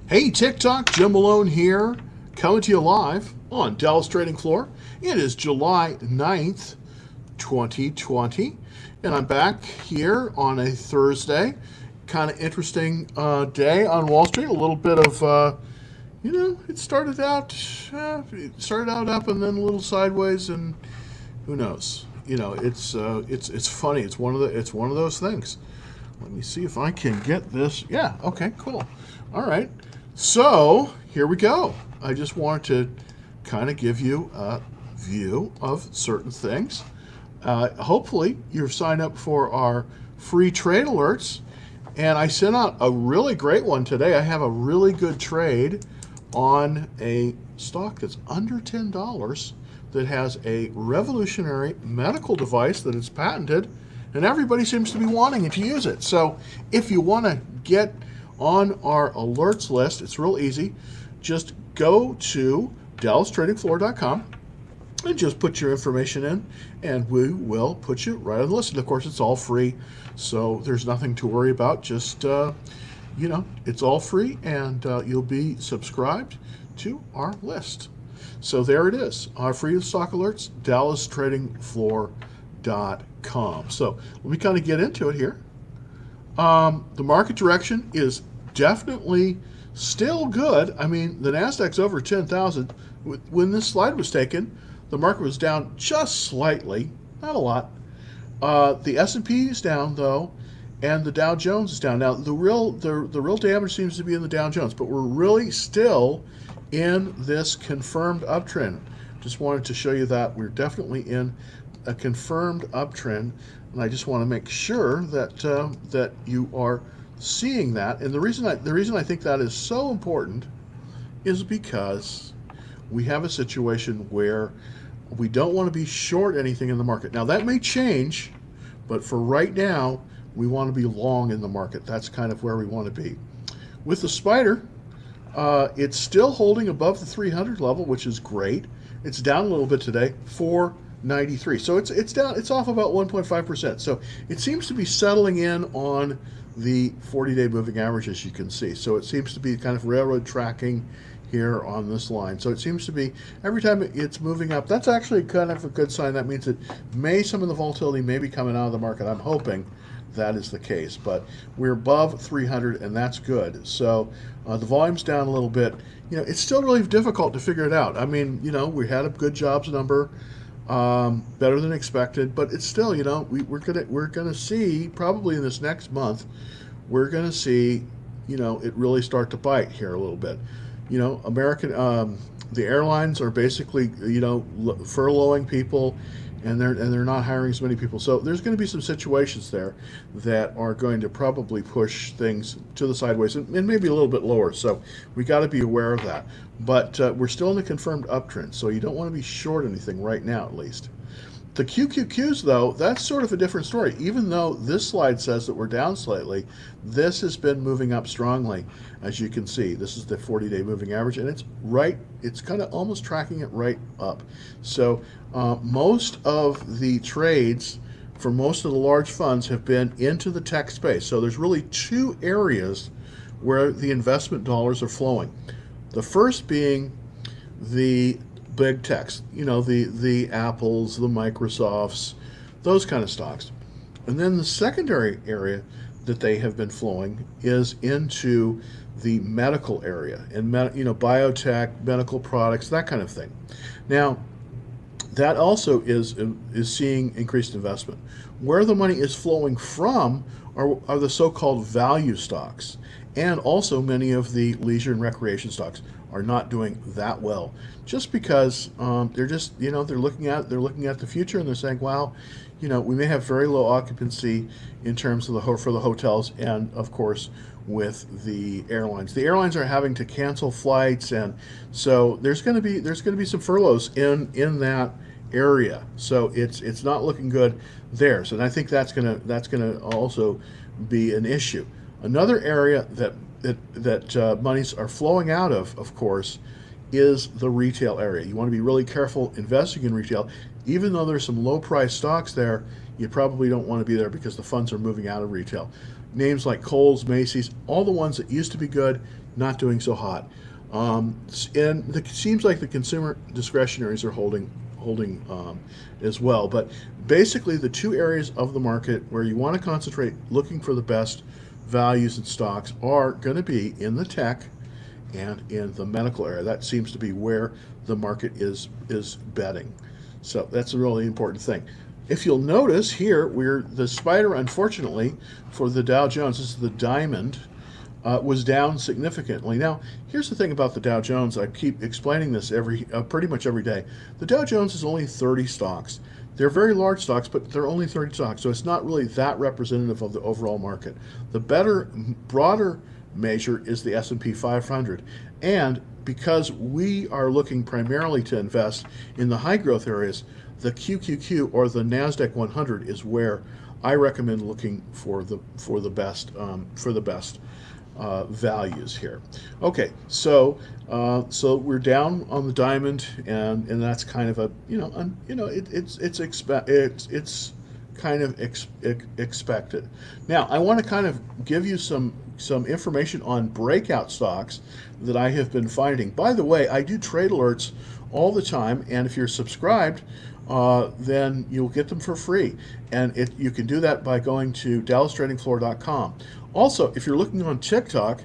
Hey TikTok, Jim Malone here, coming to you live on Dallas Trading Floor. It is July 9th, 2020, and I'm back here on a Thursday. Kind of interesting day on Wall Street. A little bit of, it started out up and then a little sideways, and who knows? It's funny. It's one of those things. Let me see if I can get this. Yeah, okay, cool. All right. So here we go. I just wanted to kind of give you a view of certain things. Hopefully, you've signed up for our free trade alerts. And I sent out a really great one today. I have a really good trade on a stock that's under $10 that has a revolutionary medical device that is patented, and everybody seems to be wanting to use it. So if you want to get on our alerts list, it's real easy. Just go to dallastradingfloor.com and just put your information in, and we will put you right on the list. And of course, it's all free, so there's nothing to worry about. Just, it's all free, and you'll be subscribed to our list. So there it is, our free stock alerts, dallastradingfloor.com. So let me kind of get into it here. The market direction is definitely still good. I mean, the Nasdaq's over 10,000. When this slide was taken, the market was down just slightly, not a lot. The S&P is down though, and the Dow Jones is down. Now, the real damage seems to be in the Dow Jones, but we're really still in this confirmed uptrend. Just wanted to show you that we're definitely in a confirmed uptrend, and I just want to make sure that that you are seeing that. And the reason I think that is so important is because we have a situation where we don't want to be short anything in the market. Now that may change, but for right now, we want to be long in the market. That's kind of where we want to be. With the spider, it's still holding above the 300 level, which is great. It's down a little bit today, 493. So it's down. It's off about 1.5%. So it seems to be settling in on the 40-day moving average, as you can see. So it seems to be kind of railroad tracking here on this line. So it seems to be every time it's moving up, that's actually kind of a good sign. That means that some of the volatility may be coming out of the market. I'm hoping that is the case, but we're above 300, and that's good. So the volume's down a little bit. It's still really difficult to figure it out. I mean, we had a good jobs number, better than expected, but it's still, we're gonna see probably in this next month, we're gonna see, it really start to bite here a little bit. The airlines are basically, furloughing people, and they're not hiring as many people. So there's going to be some situations there that are going to probably push things to the sideways and maybe a little bit lower. So we got to be aware of that. But we're still in the confirmed uptrend, so you don't want to be short anything right now, at least. The QQQs, though, that's sort of a different story. Even though this slide says that we're down slightly, this has been moving up strongly, as you can see. This is the 40-day moving average, and it's kind of almost tracking it right up. So most of the trades for most of the large funds have been into the tech space. So there's really two areas where the investment dollars are flowing. The first being the big techs, the Apples, the Microsofts, those kind of stocks. And then the secondary area that they have been flowing is into the medical area and biotech, medical products, that kind of thing. Now, that also is seeing increased investment. Where the money is flowing from are the so-called value stocks, and also many of the leisure and recreation stocks are not doing that well, just because they're just they're looking at the future, and they're saying, wow, we may have very low occupancy in terms of for the hotels, and of course with the airlines. The airlines are having to cancel flights, and so there's going to be some furloughs in that area. So it's not looking good there. So I think that's gonna also be an issue. Another area that monies are flowing out of course, is the retail area. You want to be really careful investing in retail. Even though there's some low price stocks there, you probably don't want to be there because the funds are moving out of retail. names like Kohl's, Macy's, all the ones that used to be good, not doing so hot. And it seems like the consumer discretionaries are holding as well. But basically, the two areas of the market where you want to concentrate looking for the best values and stocks are going to be in the tech and in the medical area. That seems to be where the market is betting. So that's a really important thing. If you'll notice here, the spider, unfortunately, for the Dow Jones, this is the diamond, was down significantly. Now, here's the thing about the Dow Jones. I keep explaining this pretty much every day. The Dow Jones is only 30 stocks. They're very large stocks, but they're only 30 stocks, so it's not really that representative of the overall market. The better, broader measure is the S&P 500. And because we are looking primarily to invest in the high growth areas, the QQQ or the NASDAQ 100 is where I recommend looking for the best values here. Okay, so we're down on the diamond, and that's kind of a it's kind of expected. Now I want to kind of give you some information on breakout stocks that I have been finding. By the way, I do trade alerts all the time, and if you're subscribed, then you'll get them for free. And you can do that by going to DallasTradingFloor.com. Also, if you're looking on TikTok,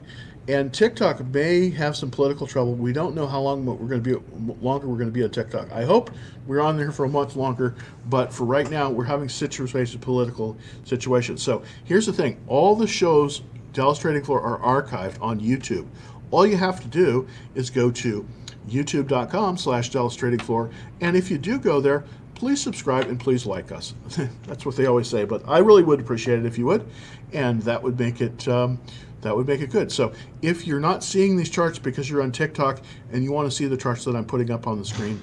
and TikTok may have some political trouble. We don't know how long we're going to be on TikTok. I hope we're on there for a month longer, but for right now, we're having political situations. So here's the thing: all the shows Dallas Trading Floor are archived on YouTube. All you have to do is go to youtube.com/Dallas Trading Floor, and if you do go there, please subscribe and please like us. That's what they always say, but I really would appreciate it if you would, and that would make it good. So if you're not seeing these charts because you're on TikTok and you want to see the charts that I'm putting up on the screen,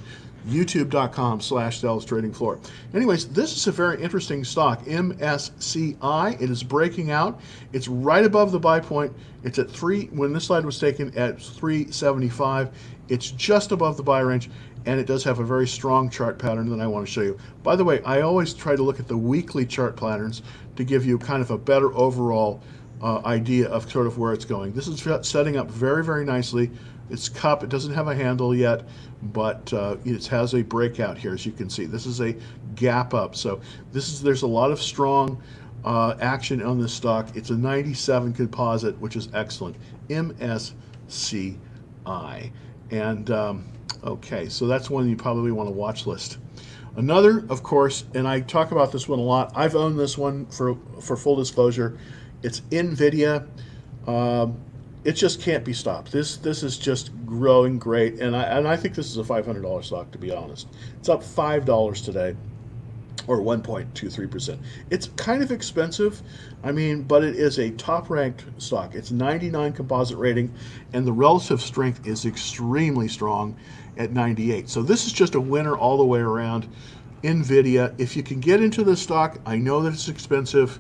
youtube.com/Dallas Trading Floor. Anyways, this is a very interesting stock, MSCI. It is breaking out. It's right above the buy point. It's at when this slide was taken, at 375. It's just above the buy range, and it does have a very strong chart pattern that I want to show you. By the way, I always try to look at the weekly chart patterns to give you kind of a better overall idea of sort of where it's going. This is setting up very, very nicely. It's cup. It doesn't have a handle yet, but it has a breakout here, as you can see. This is a gap up. So there's a lot of strong action on this stock. It's a 97 composite, which is excellent. MSCI. And okay, so that's one you probably want to watch list. Another, of course, and I talk about this one a lot. I've owned this one for full disclosure. It's NVIDIA. It just can't be stopped. This is just growing great, and I think this is a $500 stock, to be honest. It's up $5 today, or 1.23%. It's kind of expensive, but it is a top-ranked stock. It's 99 composite rating, and the relative strength is extremely strong at 98. So this is just a winner all the way around. NVIDIA, if you can get into this stock, I know that it's expensive,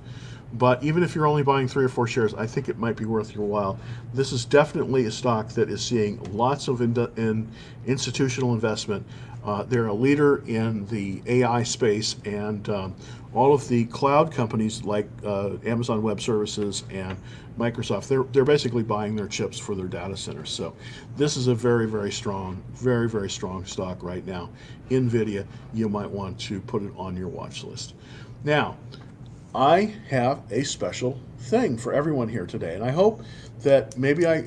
but even if you're only buying 3 or 4 shares, I think it might be worth your while. This is definitely a stock that is seeing lots of institutional investment. They're a leader in the AI space, and all of the cloud companies like Amazon Web Services and Microsoft, they're basically buying their chips for their data centers. So this is a very, very strong stock right now. NVIDIA, you might want to put it on your watch list. Now, I have a special thing for everyone here today, and I hope that maybe I'm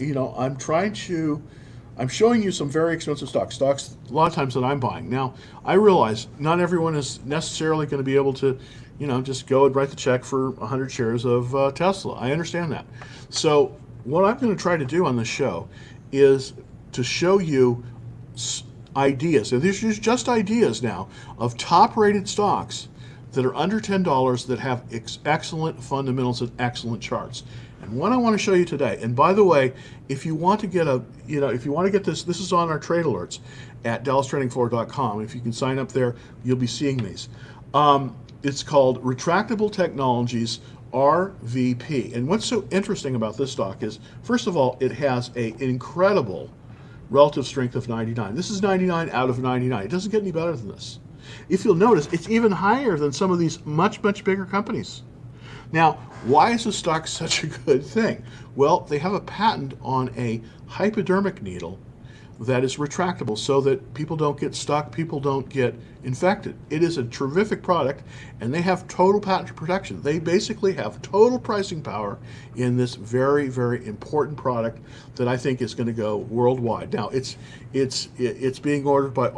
showing you some very expensive stocks a lot of times that I'm buying. Now, I realize not everyone is necessarily going to be able to, just go and write the check for 100 shares of Tesla. I understand that. So what I'm going to try to do on this show is to show you ideas, and these are just ideas now, of top-rated stocks that are under $10 that have excellent fundamentals and excellent charts. And what I want to show you today, and by the way, if you want to get this is on our trade alerts at DallasTradingFloor.com. If you can sign up there, you'll be seeing these. It's called Retractable Technologies, RVP. And what's so interesting about this stock is, first of all, it has an incredible relative strength of 99. This is 99 out of 99. It doesn't get any better than this. If you'll notice, it's even higher than some of these much, much bigger companies. Now, why is the stock such a good thing? Well, they have a patent on a hypodermic needle that is retractable so that people don't get stuck, people don't get infected. It is a terrific product, and they have total patent protection. They basically have total pricing power in this very, very important product that I think is going to go worldwide. Now, it's being ordered by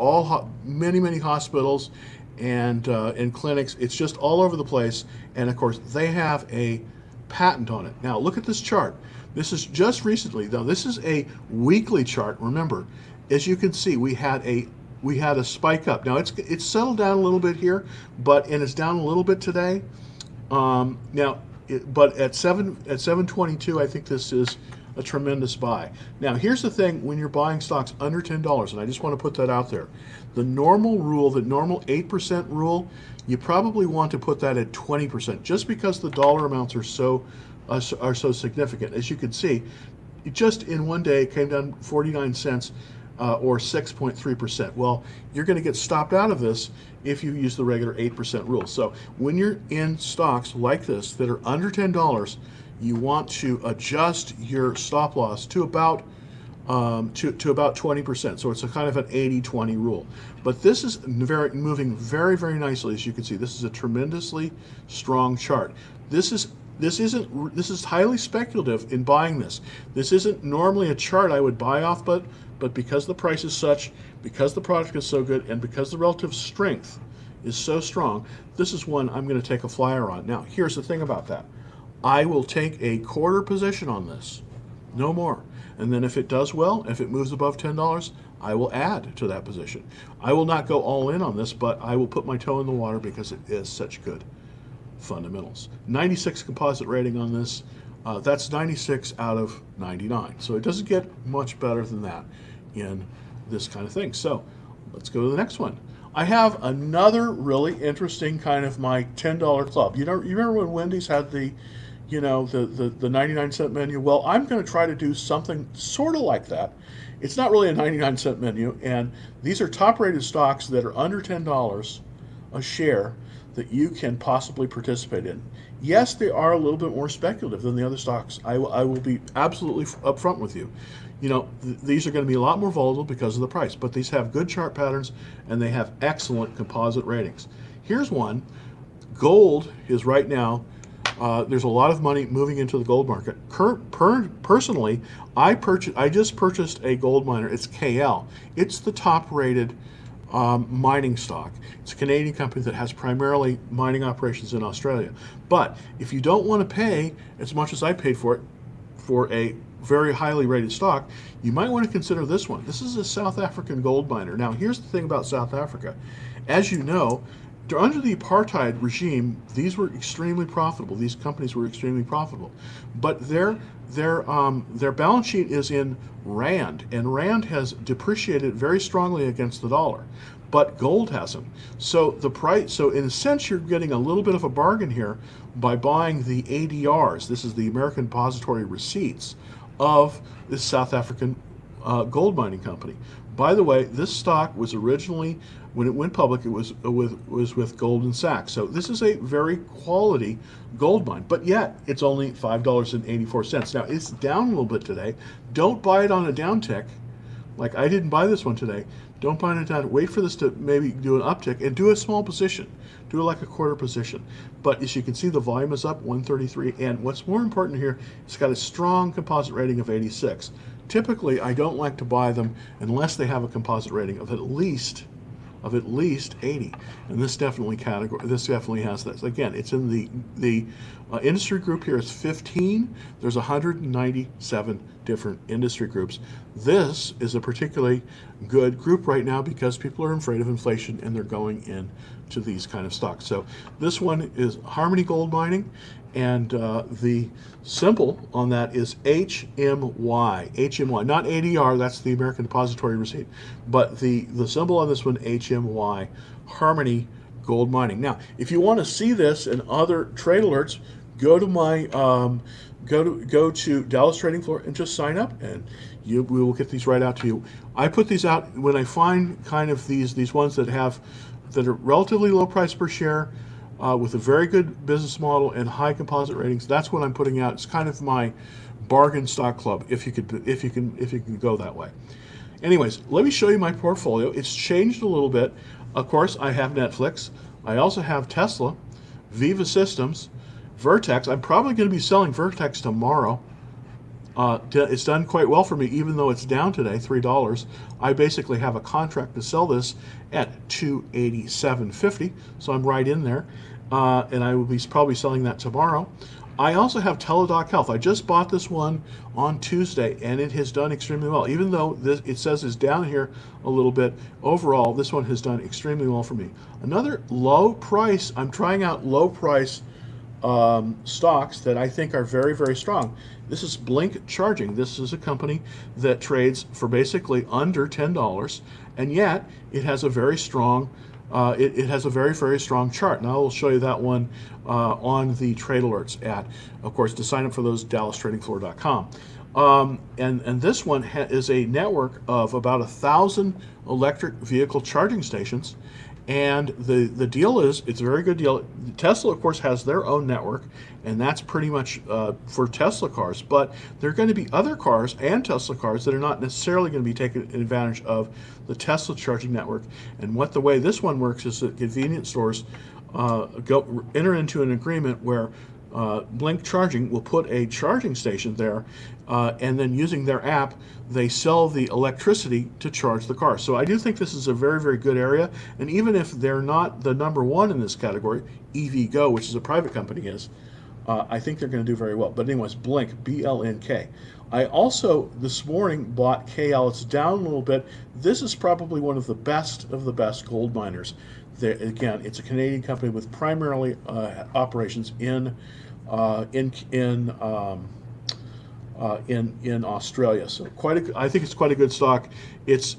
many hospitals and clinics. It's just all over the place, and of course, they have a patent on it. Now, look at this chart. This is just recently, though. This is a weekly chart. Remember, as you can see, we had a spike up. Now it's settled down a little bit here, and it's down a little bit today. But at 722, I think this is a tremendous buy. Now, here's the thing: when you're buying stocks under $10, and I just want to put that out there, the normal rule, the normal 8% rule, you probably want to put that at 20%, just because the dollar amounts are so significant. As you can see, just in one day it came down 49 cents or 6.3%. Well, you're going to get stopped out of this if you use the regular 8% rule. So when you're in stocks like this that are under $10, you want to adjust your stop loss to about 20%. So it's a kind of an 80-20 rule. But this is moving very, very nicely. As you can see, this is a tremendously strong chart. This is highly speculative in buying this. This isn't normally a chart I would buy off, but because the price is such, because the product is so good, and because the relative strength is so strong, this is one I'm going to take a flyer on. Now, here's the thing about that. I will take a quarter position on this, no more. And then if it does well, if it moves above $10, I will add to that position. I will not go all in on this, but I will put my toe in the water because it is such good fundamentals. 96 composite rating on this. That's 96 out of 99. So it doesn't get much better than that in this kind of thing. So let's go to the next one. I have another really interesting kind of my $10 club. You remember when Wendy's had the 99-cent menu? Well, I'm going to try to do something sort of like that. It's not really a 99-cent menu, and these are top-rated stocks that are under $10 a share that you can possibly participate in. Yes, they are a little bit more speculative than the other stocks. I will be absolutely upfront with you. These are going to be a lot more volatile because of the price, but these have good chart patterns and they have excellent composite ratings. Here's one. Gold is right now, there's a lot of money moving into the gold market. Personally, I just purchased a gold miner. It's KL. It's the top-rated mining stock. It's a Canadian company that has primarily mining operations in Australia. But if you don't want to pay as much as I paid for it for a very highly rated stock, you might want to consider this one. This is a South African gold miner. Now, here's the thing about South Africa. As you know, under the apartheid regime, these were extremely profitable. These companies were extremely profitable. But their balance sheet is in rand, and rand has depreciated very strongly against the dollar, but gold hasn't. So in a sense, you're getting a little bit of a bargain here by buying the ADRs. This is the American Depository Receipts of this South African gold mining company. By the way, this stock was originally, when it went public, it was with Goldman Sachs. So this is a very quality gold mine, but yet it's only $5.84. Now, it's down a little bit today. Don't buy it on a downtick. Like I didn't buy this one today. Don't buy it down. Wait for this to maybe do an uptick and do a small position. Do it like a quarter position. But as you can see, the volume is up 133. And what's more important here, it's got a strong composite rating of 86. Typically, I don't like to buy them unless they have a composite rating of at least 80, and this definitely has that. Again, it's in the industry group here is 15. There's 197 different industry groups. This is a particularly good group right now because people are afraid of inflation and they're going into these kind of stocks. So this one is Harmony Gold Mining, and the symbol on that is HMY. HMY, not ADR, that's the American Depository Receipt, but the symbol on this one, HMY, Harmony Gold Mining. Now, if you want to see this and other trade alerts, go to my go to Dallas Trading Floor and just sign up, and we will get these right out to you. I put these out when I find kind of these ones that are relatively low price per share. with a very good business model and high composite ratings. That's what I'm putting out. It's kind of my bargain stock club, if you can go that way. Anyways, let me show you my portfolio. It's changed a little bit. Of course, I have Netflix. I also have Tesla, Viva Systems, Vertex. I'm probably going to be selling Vertex tomorrow. It's done quite well for me, even though it's down today, $3. I basically have a contract to sell this at $287.50, so I'm right in there, and I will be probably selling that tomorrow. I also have Teladoc Health. I just bought this one on Tuesday, and it has done extremely well. Even though it says it's down here a little bit, overall, this one has done extremely well for me. Another low price, I'm trying out low price stocks that I think are very, very strong. This is Blink Charging. This is a company that trades for basically under $10, and yet it has a very strong it has a very, very strong chart. Now I'll show you that one on the trade alerts of course, to sign up for those, DallasTradingFloor.com. And this one is a network of about 1,000 electric vehicle charging stations. And the deal is, it's a very good deal. Tesla, of course, has their own network, and that's pretty much for Tesla cars. But there are going to be other cars and Tesla cars that are not necessarily going to be taking advantage of the Tesla charging network. And the way this one works is that convenience stores enter into an agreement where Blink Charging will put a charging station there, and then using their app, they sell the electricity to charge the car. So I do think this is a very, very good area. And even if they're not the number one in this category, EVgo, which is a private company, is, I think they're going to do very well. But anyways, Blink, B-L-N-K. I also, this morning, bought KL. It's down a little bit. This is probably one of the best gold miners. Again, it's a Canadian company with primarily operations in Australia. So I think it's quite a good stock. It's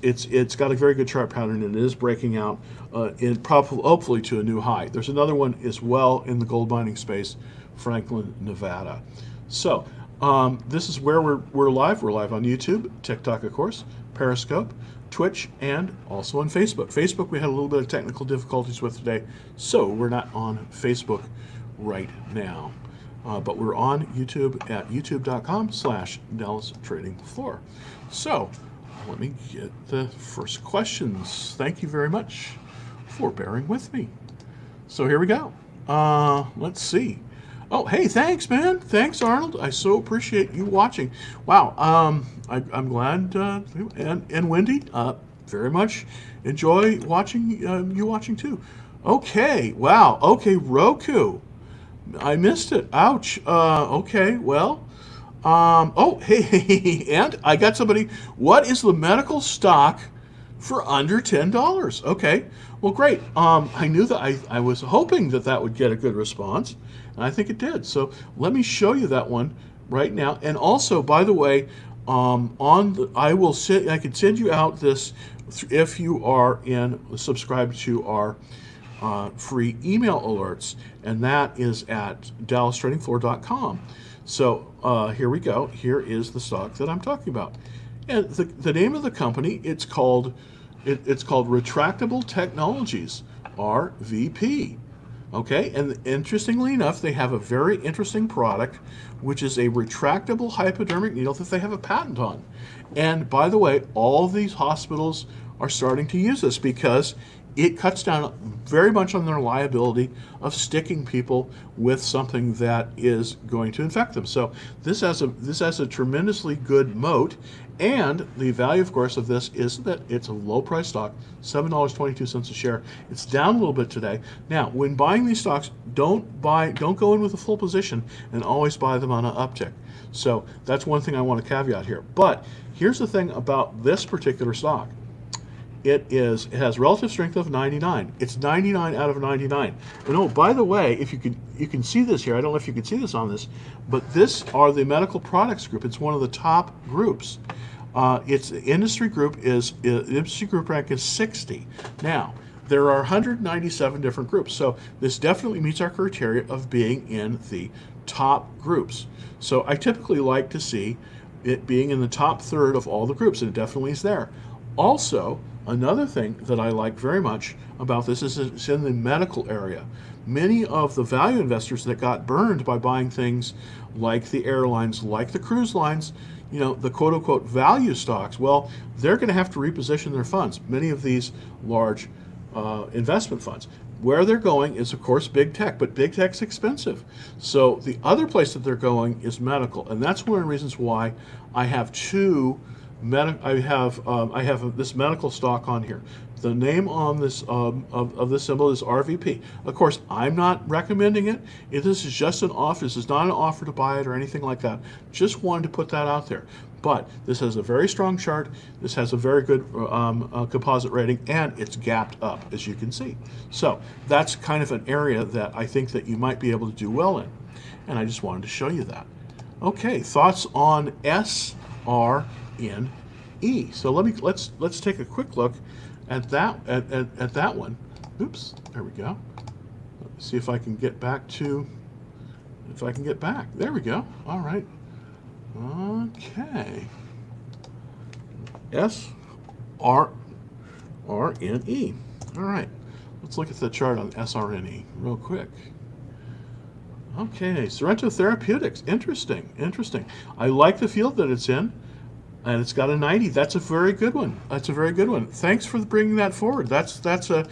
got a very good chart pattern, and it is breaking out hopefully to a new high. There's another one as well in the gold mining space, Franklin, Nevada. So this is where we're live. We're live on YouTube, TikTok, of course, Periscope, Twitch, and also on Facebook. Facebook we had a little bit of technical difficulties with today, so we're not on Facebook right now. But we're on YouTube at youtube.com/DallasTradingFloor. So let me get the first questions. Thank you very much for bearing with me. So here we go. Let's see. Oh, hey, thanks, man. Thanks, Arnold. I so appreciate you watching. Wow. I'm glad, and Wendy, very much enjoy watching you watching too. Okay. Wow. Okay, Roku. I missed it. Ouch. Okay, well. Oh, hey, and I got somebody. What is the medical stock for under $10? Okay, well, great. I knew that I was hoping that would get a good response, and I think it did. So let me show you that one right now. And also, by the way, I can send you out this if you are subscribed to our free email alerts, and that is at DallasTradingFloor.com. So here we go. Here is the stock that I'm talking about, and the name of the company, it's called Retractable Technologies, RVP. Okay, and interestingly enough, they have a very interesting product, which is a retractable hypodermic needle that they have a patent on. And by the way, all these hospitals are starting to use this because it cuts down very much on their liability of sticking people with something that is going to infect them. So this has a tremendously good moat, and the value, of course, of this is that it's a low price stock, $7.22 a share. It's down a little bit today. Now, when buying these stocks, don't go in with a full position, and always buy them on an uptick. So that's one thing I want to caveat here. But here's the thing about this particular stock. It has relative strength of 99. It's 99 out of 99. And oh, by the way, if you can see this here, I don't know if you can see this on this, but this are the medical products group. It's one of the top groups. Its industry group rank is 60. Now, there are 197 different groups, so this definitely meets our criteria of being in the top groups. So I typically like to see it being in the top third of all the groups, and it definitely is there. Also, another thing that I like very much about this is it's in the medical area, many of the value investors that got burned by buying things like the airlines, like the cruise lines, the quote unquote value stocks, well, they're going to have to reposition their funds. Many of these large investment funds. Where they're going is, of course, big tech, but big tech's expensive. So the other place that they're going is medical, and that's one of the reasons why I have I have this medical stock on here. The name on this of this symbol is RVP. Of course, I'm not recommending it. This is just an offer. This is not an offer to buy it or anything like that. Just wanted to put that out there. But this has a very strong chart. This has a very good composite rating, and it's gapped up, as you can see. So that's kind of an area that I think that you might be able to do well in. And I just wanted to show you that. Okay, thoughts on SRNE. So let's take a quick look at that one. Oops, there we go. Let's see if I can get back to, There we go. All right. Okay. SRNE. All right. Let's look at the chart on SRNE real quick. Okay, Sorrento Therapeutics. Interesting. I like the field that it's in, and it's got a 90. That's a very good one. Thanks for bringing that forward. That's a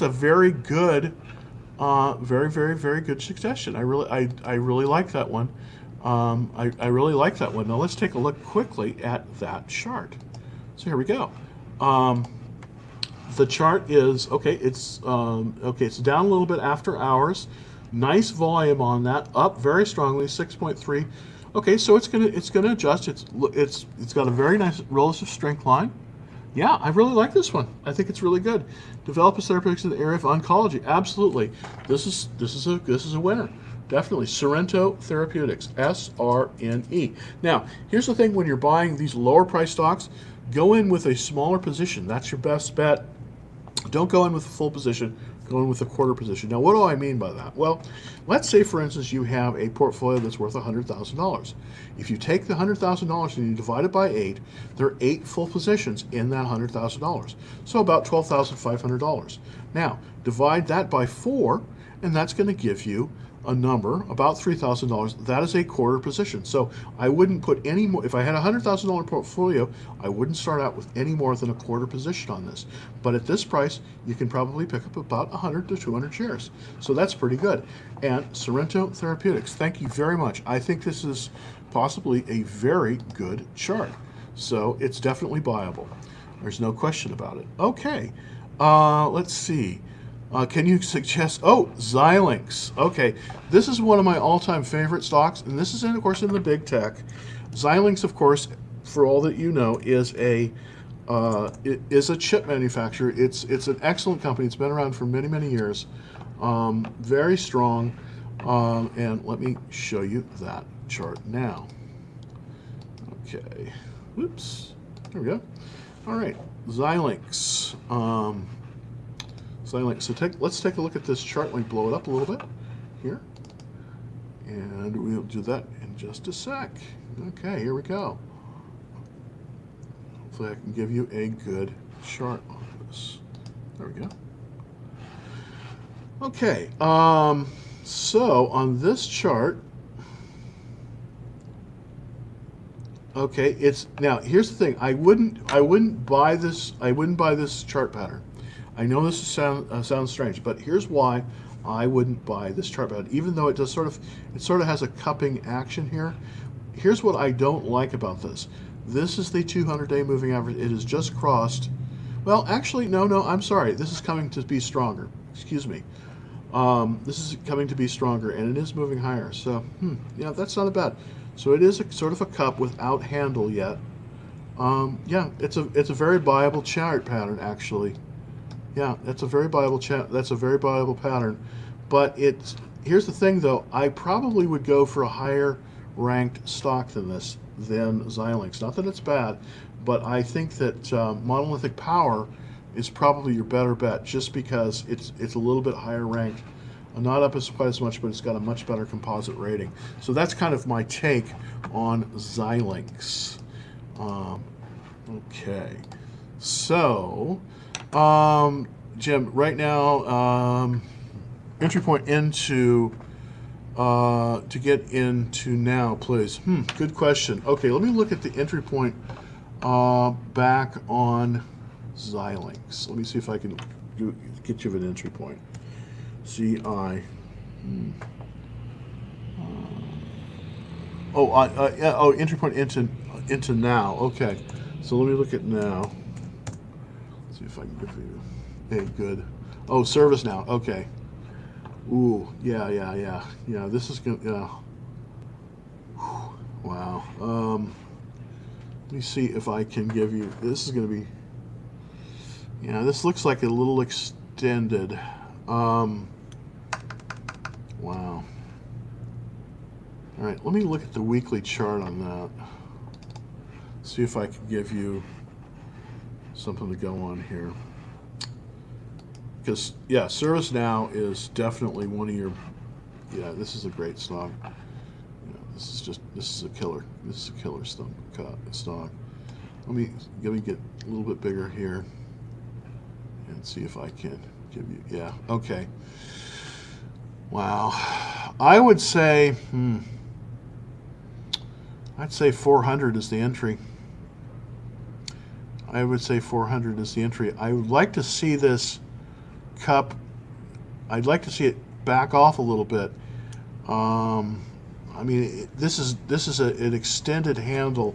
very good, very good suggestion. I really like that one. I really like that one. Now let's take a look quickly at that chart. So here we go. The chart is okay. It's It's down a little bit after hours. Nice volume on that, up very strongly, 6.3. Okay, so it's gonna adjust. It's got a very nice relative strength line. Yeah, I really like this one. I think it's really good. Developers therapeutics in the area of oncology. Absolutely, this is a winner. Definitely, Sorrento Therapeutics, SRNE. Now, here's the thing: when you're buying these lower price stocks, go in with a smaller position. That's your best bet. Don't go in with a full position. Go in with a quarter position. Now, what do I mean by that? Well, let's say, for instance, you have a portfolio that's worth $100,000. If you take the $100,000 and you divide it by 8, there are 8 full positions in that $100,000. So about $12,500. Now, divide that by 4, and that's going to give you a number about $3,000. That is a quarter position. So I wouldn't put any more. If I had a $100,000 portfolio, I wouldn't start out with any more than a quarter position on this. But at this price, you can probably pick up about 100 to 200 shares. So that's pretty good. And Sorrento Therapeutics, thank you very much. I think this is possibly a very good chart. So it's definitely buyable. There's no question about it. Okay, let's see. Can you suggest, Xilinx. Okay, this is one of my all-time favorite stocks, and this is, of course, in the big tech. Xilinx, of course, for all that you know, is a chip manufacturer. It's an excellent company. It's been around for many, many years. Very strong, and let me show you that chart now. Okay, whoops, there we go. All right, Xilinx. So let's take a look at this chart. Let me blow it up a little bit here. And we'll do that in just a sec. Okay, here we go. Hopefully I can give you a good chart on this. There we go. Okay, so on this chart, okay, now here's the thing. I wouldn't buy this chart pattern. I know this sounds strange, but here's why I wouldn't buy this chart pattern, even though it sort of has a cupping action here. Here's what I don't like about this. This is the 200-day moving average. It has just crossed. Well, actually, no, I'm sorry. This is coming to be stronger. Excuse me. This is coming to be stronger, and it is moving higher. So, yeah, that's not bad. So it is sort of a cup without handle yet. Yeah, it's a very viable chart pattern, actually. Yeah, that's a very viable pattern. But here's the thing, though. I probably would go for a higher ranked stock than Xilinx. Not that it's bad, but I think that Monolithic Power is probably your better bet, just because it's a little bit higher ranked. Not up quite as much, but it's got a much better composite rating. So that's kind of my take on Xilinx. Okay, so Jim, right now, entry point into to get into now, please? Good question. Okay, let me look at the entry point back on Xilinx. Let me see if I can get you an entry point. CI. Entry point into now. Okay, so let me look at now. Let's see if I can give you. Hey, good. Oh, ServiceNow. Okay. Ooh, yeah. This is gonna. Yeah. Wow. Let me see if I can give you. This is gonna be. Yeah, this looks like a little extended. Wow. All right, let me look at the weekly chart on that. See if I can give you something to go on here. Because, yeah, ServiceNow is definitely one of your, yeah, this is a great stock. Yeah, this is a killer. This is a killer stock. Let me get a little bit bigger here and see if I can give you, yeah, okay. Wow. I would say, I'd say 400 is the entry. I would say 400 is the entry. I would like to see this cup, I'd like to see it back off a little bit. I mean, this is an extended handle.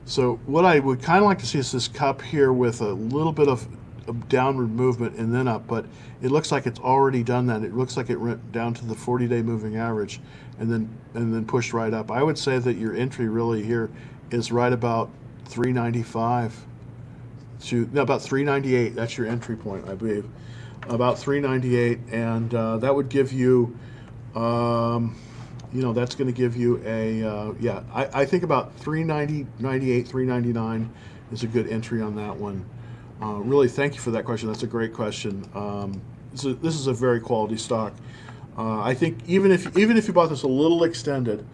So what I would kind of like to see is this cup here with a little bit of downward movement and then up, but it looks like it's already done that. It looks like it went down to the 40-day moving average and then pushed right up. I would say that your entry really here is right about 395 to about 398. That's your entry point, I believe. About 398, and that would give you, that's going to give you a, I think about 398, 399 is a good entry on that one. Really, thank you for that question. That's a great question. So this is a very quality stock. I think even if you bought this a little extended,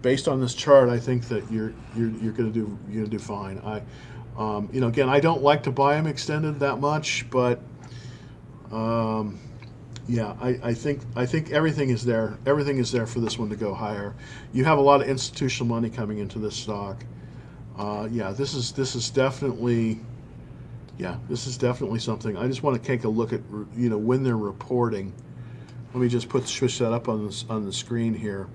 based on this chart, I think that you're going to do fine. Again, I don't like to buy them extended that much, but I think everything is there. Everything is there for this one to go higher. You have a lot of institutional money coming into this stock. This is definitely. Yeah, this is definitely something. I just want to take a look at, when they're reporting. Let me just switch that up on the screen here,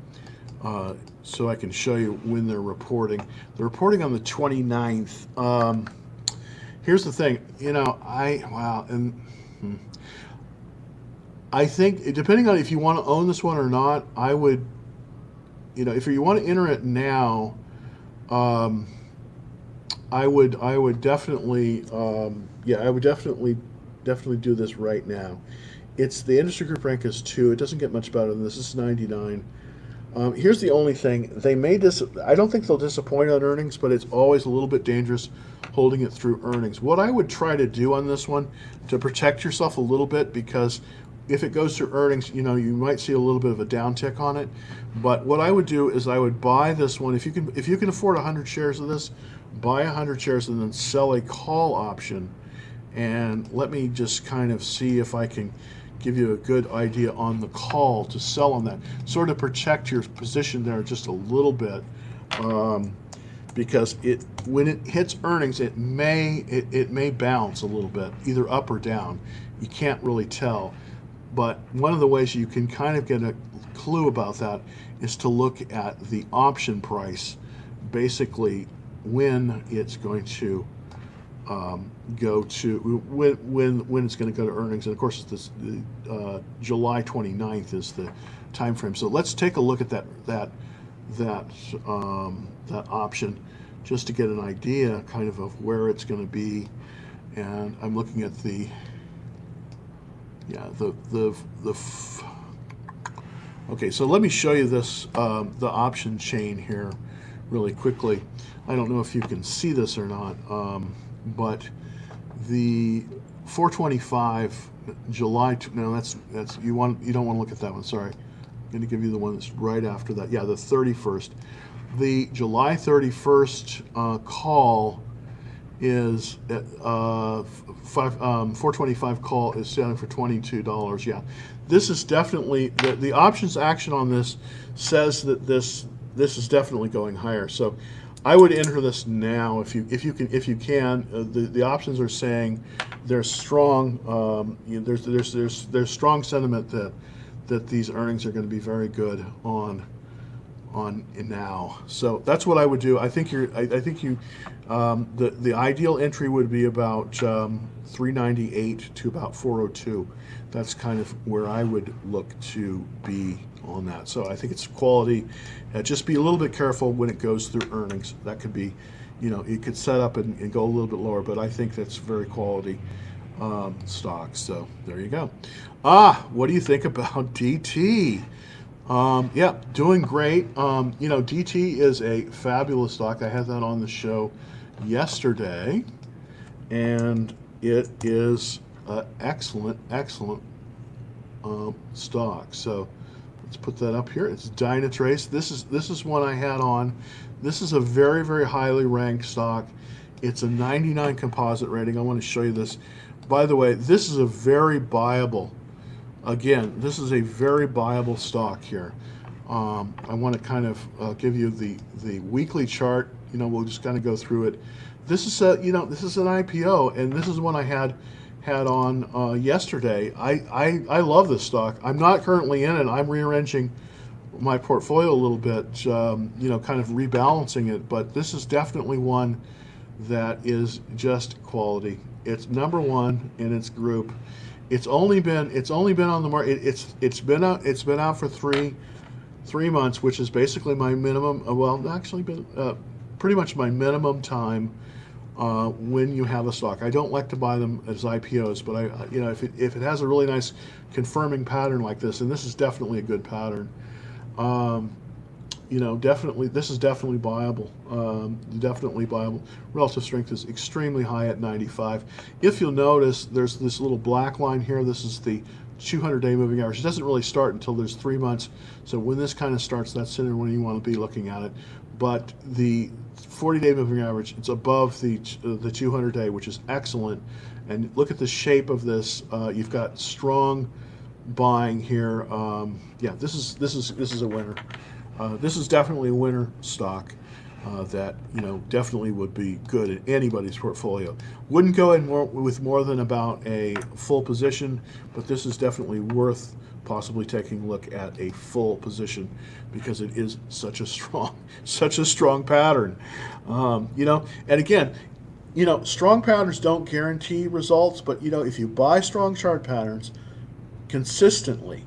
so I can show you when they're reporting. They're reporting on the 29th. Here's the thing, I think depending on if you want to own this one or not, I would, if you want to enter it now. I would definitely, definitely do this right now. It's the industry group rank is 2. It doesn't get much better than this. This is 99. Here's the only thing. I don't think they'll disappoint on earnings, but it's always a little bit dangerous holding it through earnings. What I would try to do on this one to protect yourself a little bit, because if it goes through earnings, you might see a little bit of a downtick on it. But what I would do is I would buy this one. If you can afford 100 shares of this, buy 100 shares and then sell a call option. And let me just kind of see if I can give you a good idea on the call to sell on that. Sort of protect your position there just a little bit, because when it hits earnings, it may bounce a little bit, either up or down. You can't really tell. But one of the ways you can kind of get a clue about that is to look at the option price, basically when it's going to go to when it's going to go to earnings. And of course, it's July 29th is the time frame. So let's take a look at that option just to get an idea kind of where it's going to be. And I'm looking at the okay, so let me show you this, the option chain here really quickly. I don't know if you can see this or not, but the 425 July, no, that's you don't want to look at that one, sorry. I'm going to give you the one that's right after that. Yeah, the 31st. The July 31st call is at 425 call is selling for $22. Yeah, this is definitely the options action on this says that this is definitely going higher. So I would enter this now if you can. The options are saying there's strong there's strong sentiment that these earnings are going to be very good on now. So that's what I would do. I think the ideal entry would be about 398 to about 402. That's kind of where I would look to be on that. So I think it's quality. Just be a little bit careful when it goes through earnings. That could be, it could set up and go a little bit lower, but I think that's very quality stock. So there you go. What do you think about DT? Yeah, doing great. DT is a fabulous stock. I had that on the show yesterday, and it is excellent stock. So let's put that up here. It's Dynatrace. This is one I had on. This is a very, very highly ranked stock. It's a 99 composite rating. I want to show you this. By the way, this is a very buyable. Again, this is a very buyable stock here. I want to kind of give you the weekly chart. We'll just kind of go through it. This is this is an IPO, and this is one I had on yesterday. I love this stock. I'm not currently in it. I'm rearranging my portfolio a little bit, kind of rebalancing it. But this is definitely one that is just quality. It's number one in its group. It's only been on the market. It's been out for three months, which is basically my minimum. Well, actually, been pretty much my minimum time when you have a stock. I don't like to buy them as IPOs, but if it has a really nice confirming pattern like this, and this is definitely a good pattern. Definitely, this is definitely buyable. Definitely buyable. Relative strength is extremely high at 95. If you'll notice, there's this little black line here. This is the 200-day moving average. It doesn't really start until there's 3 months. So when this kind of starts, that's when you want to be looking at it. But the 40-day moving average, it's above the 200-day, which is excellent. And look at the shape of this. You've got strong buying here. Yeah, this is a winner. This is definitely a winner stock that definitely would be good in anybody's portfolio. Wouldn't go in with more than about a full position, but this is definitely worth possibly taking a look at a full position because it is such a strong pattern. And again, strong patterns don't guarantee results, but if you buy strong chart patterns consistently,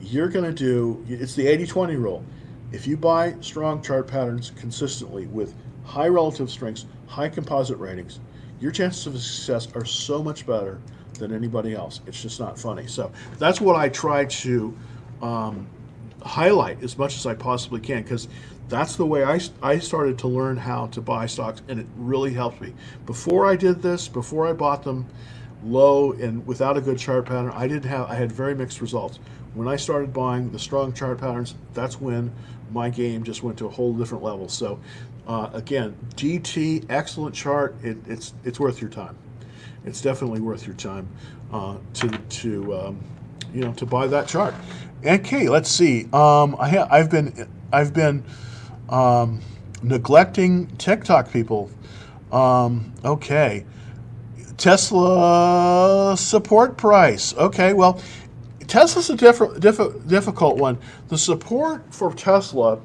you're going to do, it's the 80-20 rule. If you buy strong chart patterns consistently with high relative strengths, high composite ratings, your chances of success are so much better than anybody else. It's just not funny. So that's what I try to highlight as much as I possibly can, because that's the way I started to learn how to buy stocks, and it really helped me. Before I did this, before I bought them low and without a good chart pattern, I had very mixed results. When I started buying the strong chart patterns, that's when my game just went to a whole different level. So again, DT, excellent chart. It's worth your time. It's definitely worth your time to buy that chart. Okay, let's see. I've been neglecting TikTok people. Okay, Tesla support price. Okay, well, Tesla's a difficult one. The support for Tesla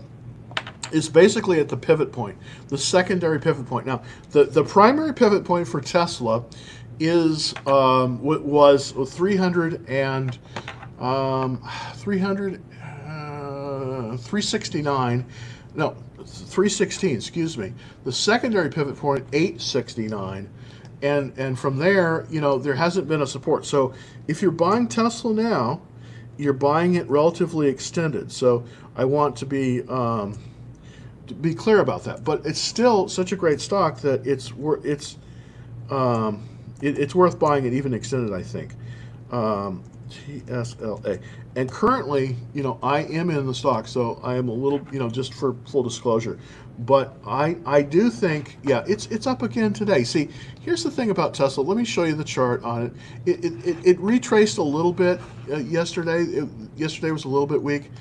is basically at the pivot point, the secondary pivot point. Now, the primary pivot point for Tesla is was 369. No, 316. Excuse me. The secondary pivot point 869. And from there, there hasn't been a support. So if you're buying Tesla now, you're buying it relatively extended. So I want to be clear about that. But it's still such a great stock that it's worth buying it even extended, I think. TSLA. And currently, I am in the stock, so I am a little, just for full disclosure. But I do think, yeah, it's up again today. See, here's the thing about Tesla. Let me show you the chart on it. It retraced a little bit yesterday. Yesterday was a little bit weak,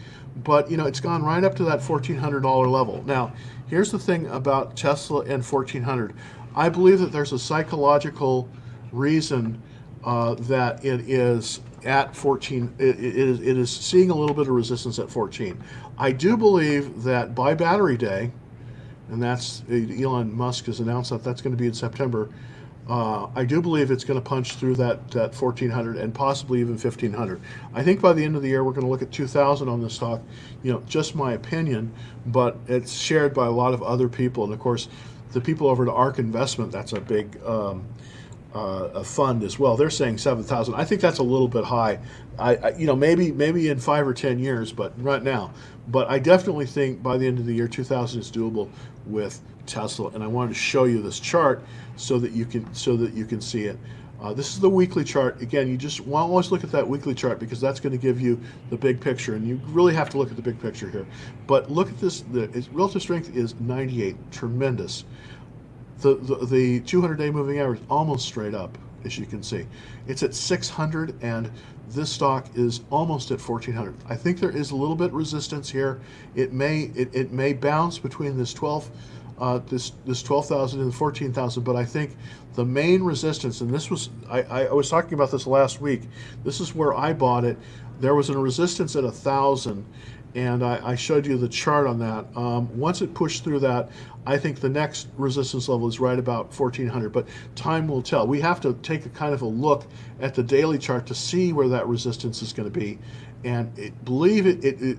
but it's gone right up to that $1,400 level. Now, here's the thing about Tesla and 1,400. I believe that there's a psychological reason that it is at 14. It is seeing a little bit of resistance at 14. I do believe that by battery day, and that's Elon Musk has announced that that's going to be in September. I do believe it's going to punch through that 1400 and possibly even 1500. I think by the end of the year we're going to look at 2000 on this stock. Just my opinion, but it's shared by a lot of other people, and of course, the people over at ARK Investment, that's a big a fund as well. They're saying 7,000. I think that's a little bit high. Maybe in 5 or 10 years, but right now. But I definitely think by the end of the year, 2000 is doable with Tesla. And I wanted to show you this chart so that you can see it. This is the weekly chart. Again, you just want to always look at that weekly chart because that's going to give you the big picture, and you really have to look at the big picture here. But look at this. The relative strength is 98. Tremendous. The 200-day moving average almost straight up, as you can see. It's at 600, and this stock is almost at 1400. I think there is a little bit resistance here. It may bounce between this 12,000 and 14,000, but I think the main resistance, and this was I was talking about this last week. This is where I bought it. There was a resistance at 1,000. And I showed you the chart on that. Once it pushed through that, I think the next resistance level is right about 1400, but time will tell. We have to take a kind of a look at the daily chart to see where that resistance is going to be. And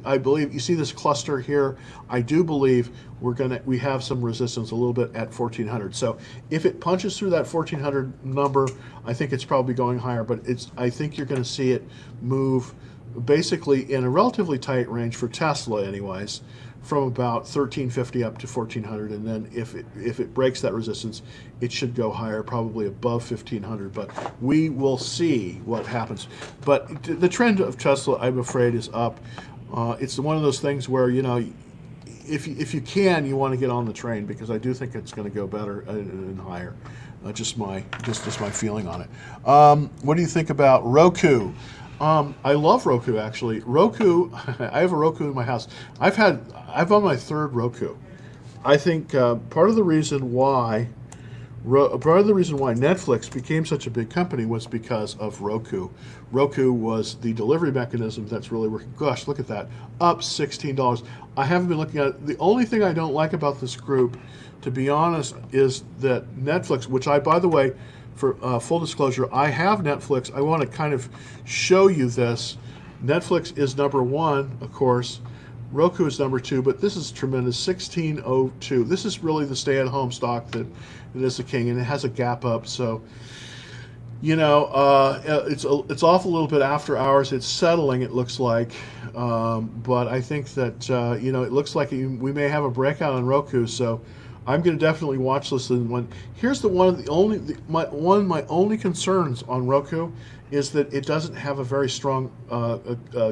I believe you see this cluster here. I do believe we have some resistance a little bit at 1400. So if it punches through that 1400 number, I think it's probably going higher. But I think you're going to see it move basically in a relatively tight range for Tesla anyways, from about 1350 up to 1400, and then if it breaks that resistance, it should go higher, probably above 1500, but we will see what happens. But the trend of Tesla, I'm afraid, is up. It's one of those things where, if you can, you want to get on the train, because I do think it's going to go better and higher. Just my feeling on it. What do you think about Roku? I love Roku, actually. Roku, I have a Roku in my house. I've on my third Roku. I think part of the reason why Netflix became such a big company was because of Roku. Roku was the delivery mechanism that's really working. Gosh, look at that, up $16. I haven't been looking at it. The only thing I don't like about this group, to be honest, is that Netflix, which by the way, for full disclosure, I have Netflix. I want to kind of show you this. Netflix is number one, of course. Roku is number two, but this is tremendous, 1602. This is really the stay-at-home stock that is the king, and it has a gap up. So, it's off a little bit after hours. It's settling, it looks like, but I think that it looks like we may have a breakout on Roku. So I'm going to definitely watch this. Here's my only concerns on Roku is that it doesn't have a very strong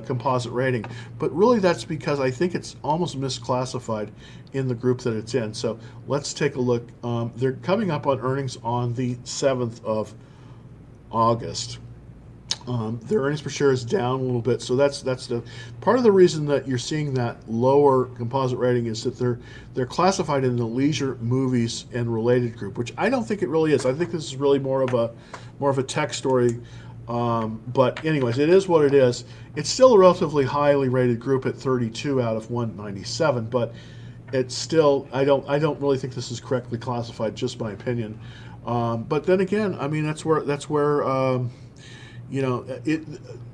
composite rating. But really that's because I think it's almost misclassified in the group that it's in. So let's take a look. They're coming up on earnings on the 7th of August. Their earnings per share is down a little bit, so that's the part of the reason that you're seeing that lower composite rating is that they're classified in the leisure, movies, and related group, which I don't think it really is. I think this is really more of a tech story. But anyways, it is what it is. It's still a relatively highly rated group at 32 out of 197, but it's still I don't really think this is correctly classified. Just my opinion. But then again, I mean that's where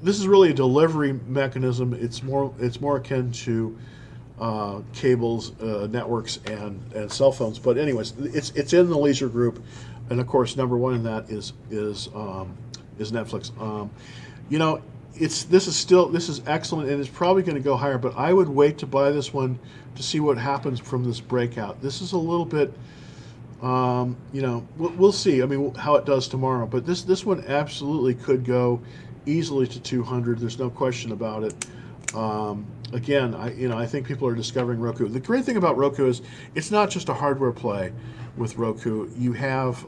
this is really a delivery mechanism. It's more akin to cables, networks, and cell phones. But anyways, it's in the leisure group, and of course, number one in that is Netflix. This is excellent, and it's probably going to go higher. But I would wait to buy this one to see what happens from this breakout. This is a little bit. We'll see. I mean, how it does tomorrow. But this one absolutely could go easily to 200. There's no question about it. Again, I think people are discovering Roku. The great thing about Roku is it's not just a hardware play. With Roku, you have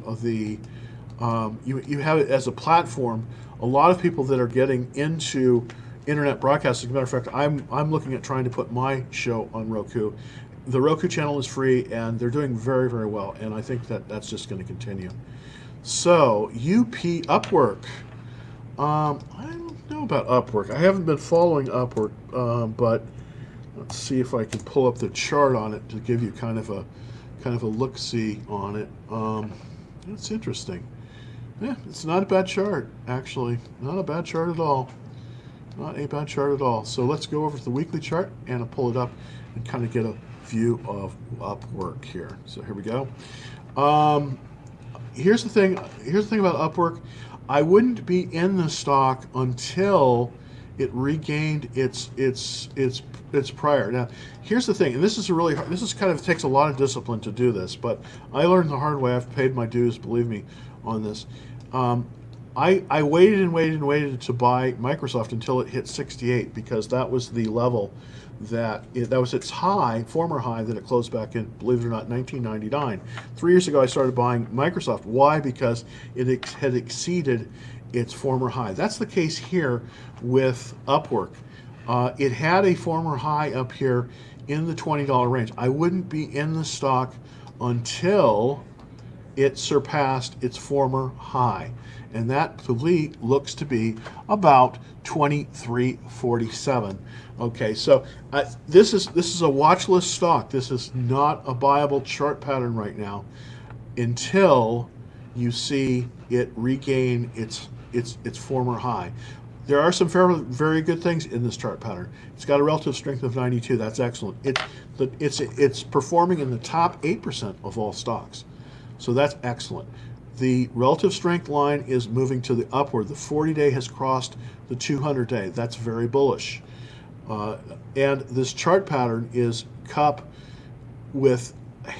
you have it as a platform. A lot of people that are getting into internet broadcasting. As a matter of fact, I'm looking at trying to put my show on Roku. The Roku channel is free, and they're doing very, very well. And I think that that's just going to continue. So Upwork. I don't know about Upwork. I haven't been following Upwork, but let's see if I can pull up the chart on it to give you kind of a look-see on it. It's interesting. Yeah, it's not a bad chart, actually. Not a bad chart at all. Not a bad chart at all. So let's go over to the weekly chart and I'll pull it up and kind of get a view of Upwork here. So here we go. Here's the thing. Here's the thing about Upwork. I wouldn't be in the stock until it regained its prior. Now, here's the thing, and this is kind of takes a lot of discipline to do this, but I learned the hard way. I've paid my dues, believe me, on this. I waited and waited and waited to buy Microsoft until it hit 68 because that was the level that was its high, former high that it closed back in, believe it or not, 1999. 3 years ago, I started buying Microsoft. Why? Because it had exceeded its former high. That's the case here with Upwork. It had a former high up here in the $20 range. I wouldn't be in the stock until it surpassed its former high. And that looks to be about 23.47. Okay, so this is a watch list stock. This is not a buyable chart pattern right now until you see it regain its former high. There are some very good things in this chart pattern. It's got a relative strength of 92. That's excellent. It's performing in the top 8% of all stocks. So that's excellent. The relative strength line is moving to the upward. The 40-day has crossed the 200-day. That's very bullish. And this chart pattern is cup with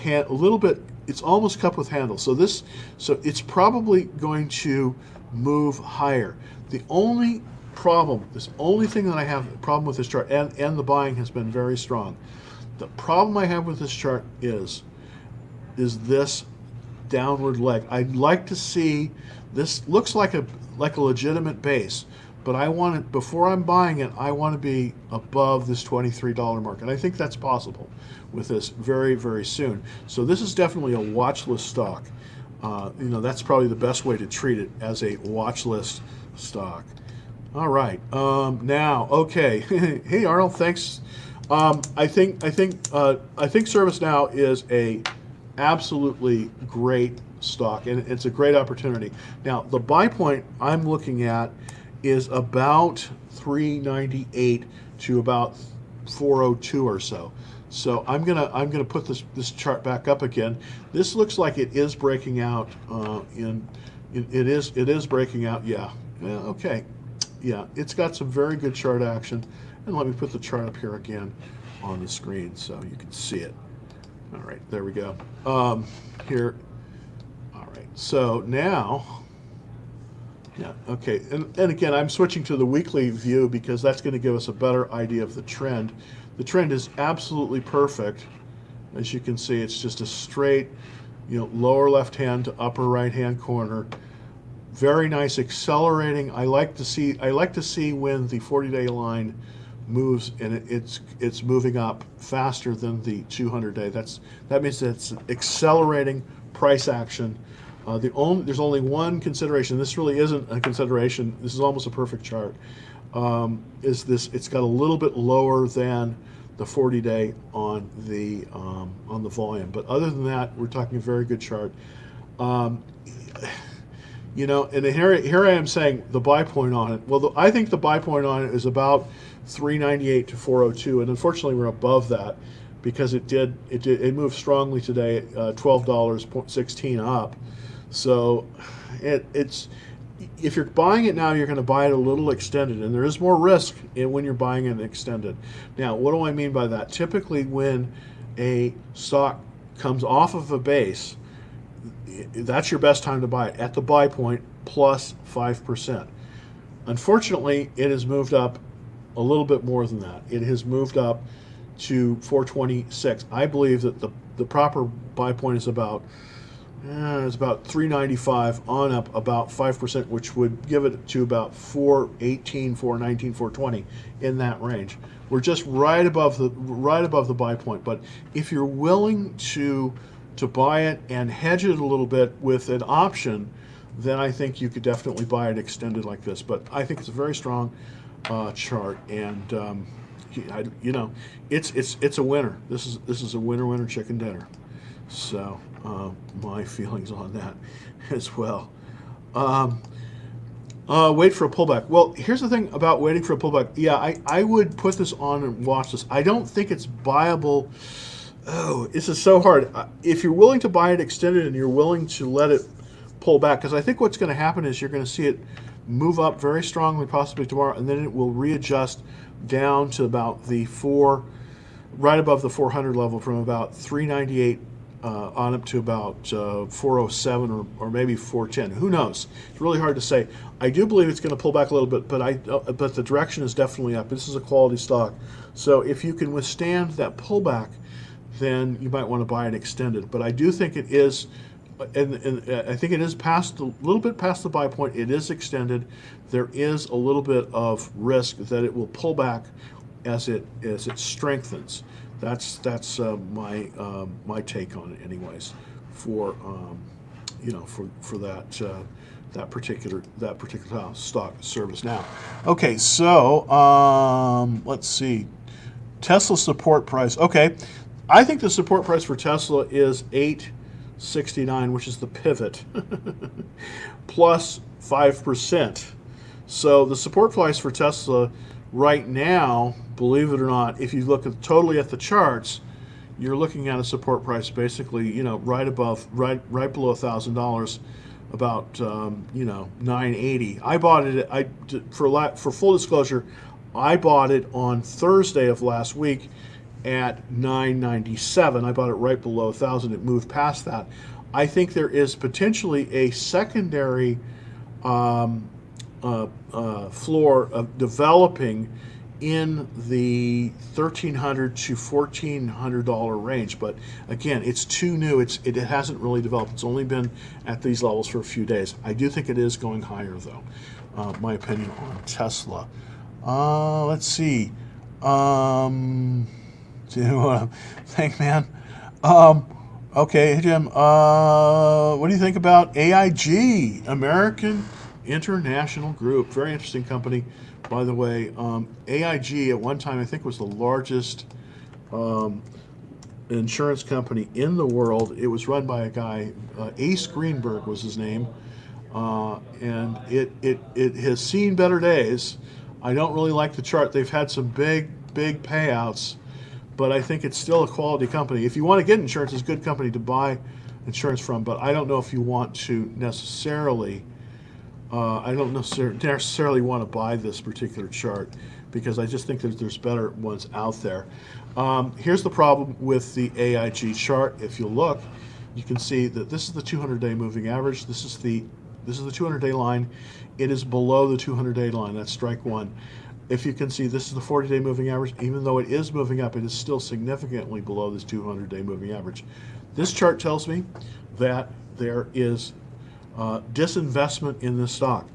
a little bit. It's almost cup with handle. So it's probably going to move higher. The only thing that I have a problem with this chart, and the buying has been very strong. The problem I have with this chart is this downward leg. I'd like to see this. Looks like a legitimate base, but I want it, before I'm buying it, I want to be above this $23 mark, and I think that's possible with this very, very soon. So this is definitely a watch list stock. That's probably the best way to treat it, as a watch list stock. All right. Now, okay. Hey, Arnold. Thanks. I think ServiceNow is a absolutely great stock, and it's a great opportunity. Now, the buy point I'm looking at is about 398 to about 402 or so. So I'm gonna put this chart back up again. This looks like it is breaking out. It is breaking out. Yeah. Okay. Yeah. It's got some very good chart action. And let me put the chart up here again on the screen so you can see it. All right. There we go. Here. All right. So now. Yeah, okay, and again, I'm switching to the weekly view because that's going to give us a better idea of the trend. The trend is absolutely perfect. As you can see, it's just a straight, lower left hand to upper right hand corner. Very nice accelerating. I like to see when the 40-day line moves and it's moving up faster than the 200-day. That means that it's accelerating price action. There's only one consideration. This really isn't a consideration. This is almost a perfect chart. It's got a little bit lower than the 40-day on the volume, but other than that, we're talking a very good chart. And here I am saying the buy point on it. Well, I think the buy point on it is about 398 to 402, and unfortunately, we're above that because it moved strongly today, $12.16 up. So it's if you're buying it now, you're going to buy it a little extended, and there is more risk when you're buying it extended. Now, what do I mean by that? Typically, when a stock comes off of a base, that's your best time to buy it at the buy point plus 5%. Unfortunately, it has moved up a little bit more than that. It has moved up to 426. I believe that the proper buy point is about 395 on up about 5%, which would give it to about 418, 419, 420 in that range. We're just right above the buy point. But if you're willing to buy it and hedge it a little bit with an option, then I think you could definitely buy it extended like this. But I think it's a very strong chart, and you know, it's a winner. This is a winner chicken dinner. So my feelings on that as well. Wait for a pullback. Well, here's the thing about waiting for a pullback. Yeah, I would put this on and watch this. I don't think it's buyable. Oh, this is so hard. If you're willing to buy it extended and you're willing to let it pull back, because I think what's going to happen is you're going to see it move up very strongly possibly tomorrow, and then it will readjust down to about right above the 400 level, from about 398 on up to about 407 or maybe 410. Who knows? It's really hard to say. I do believe it's going to pull back a little bit, but the direction is definitely up. This is a quality stock. So if you can withstand that pullback, then you might want to buy it extended. But I do think it is, and I think it is a little bit past the buy point. It is extended. There is a little bit of risk that it will pull back as it strengthens. That's my take on it, anyways. For for that particular stock service. Now, okay, so let's see, Tesla support price. Okay, I think the support price for Tesla is 869, which is the pivot, plus 5%. So the support price for Tesla right now, believe it or not, if you look totally at the charts, you're looking at a support price basically, right below $1,000, about 980. I bought it. For full disclosure, I bought it on Thursday of last week at 997. I bought it right below 1,000. It moved past that. I think there is potentially a secondary floor of developing in the $1,300 to $1,400 range, but again, it's too new. It hasn't really developed. It's only been at these levels for a few days. I do think it is going higher, though. My opinion on Tesla. Let's see. Thank man. Okay, Jim. What do you think about AIG, American International Group? Very interesting company, by the way. AIG at one time, I think, was the largest insurance company in the world. It was run by a guy, Ace Greenberg was his name, and it has seen better days. I don't really like the chart. They've had some big payouts, but I think it's still a quality company. If you want to get insurance, it's a good company to buy insurance from, but I don't know if you want to necessarily I don't necessarily want to buy this particular chart, because I just think that there's better ones out there. Here's the problem with the AIG chart. If you look, you can see that this is the 200-day moving average. This is the 200-day line. It is below the 200-day line. That's strike one. If you can see, this is the 40-day moving average. Even though it is moving up, it is still significantly below this 200-day moving average. This chart tells me that there is disinvestment in this stock.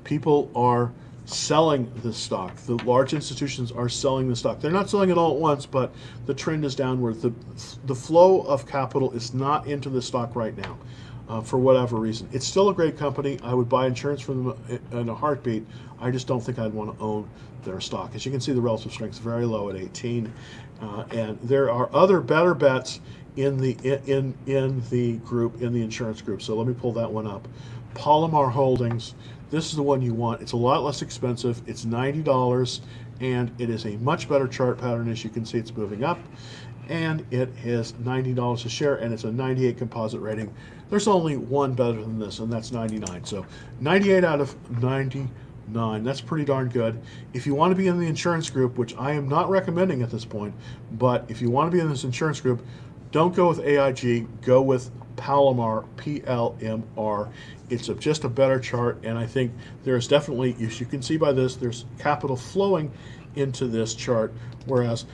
People are selling this stock. The large institutions are selling the stock. They're not selling it all at once, but the trend is downward. The flow of capital is not into the stock right now, for whatever reason. It's still a great company. I would buy insurance from them in a heartbeat. I just don't think I'd want to own their stock. As you can see, the relative strength is very low at 18, and there are other better bets in the group, in the insurance group. So let me pull that one up. Palomar Holdings. This is the one you want. It's a lot less expensive. It's $90, and it is a much better chart pattern. As you can see, it's moving up, and it is $90 a share, and it's a 98 composite rating. There's only one better than this, and that's 99. So 98 out of 99. That's pretty darn good. If you want to be in the insurance group, which I am not recommending at this point, but if you want to be in this insurance group, don't go with AIG, go with Palomar, PLMR. It's just a better chart, and I think there's definitely, as you can see by this, there's capital flowing into this chart, whereas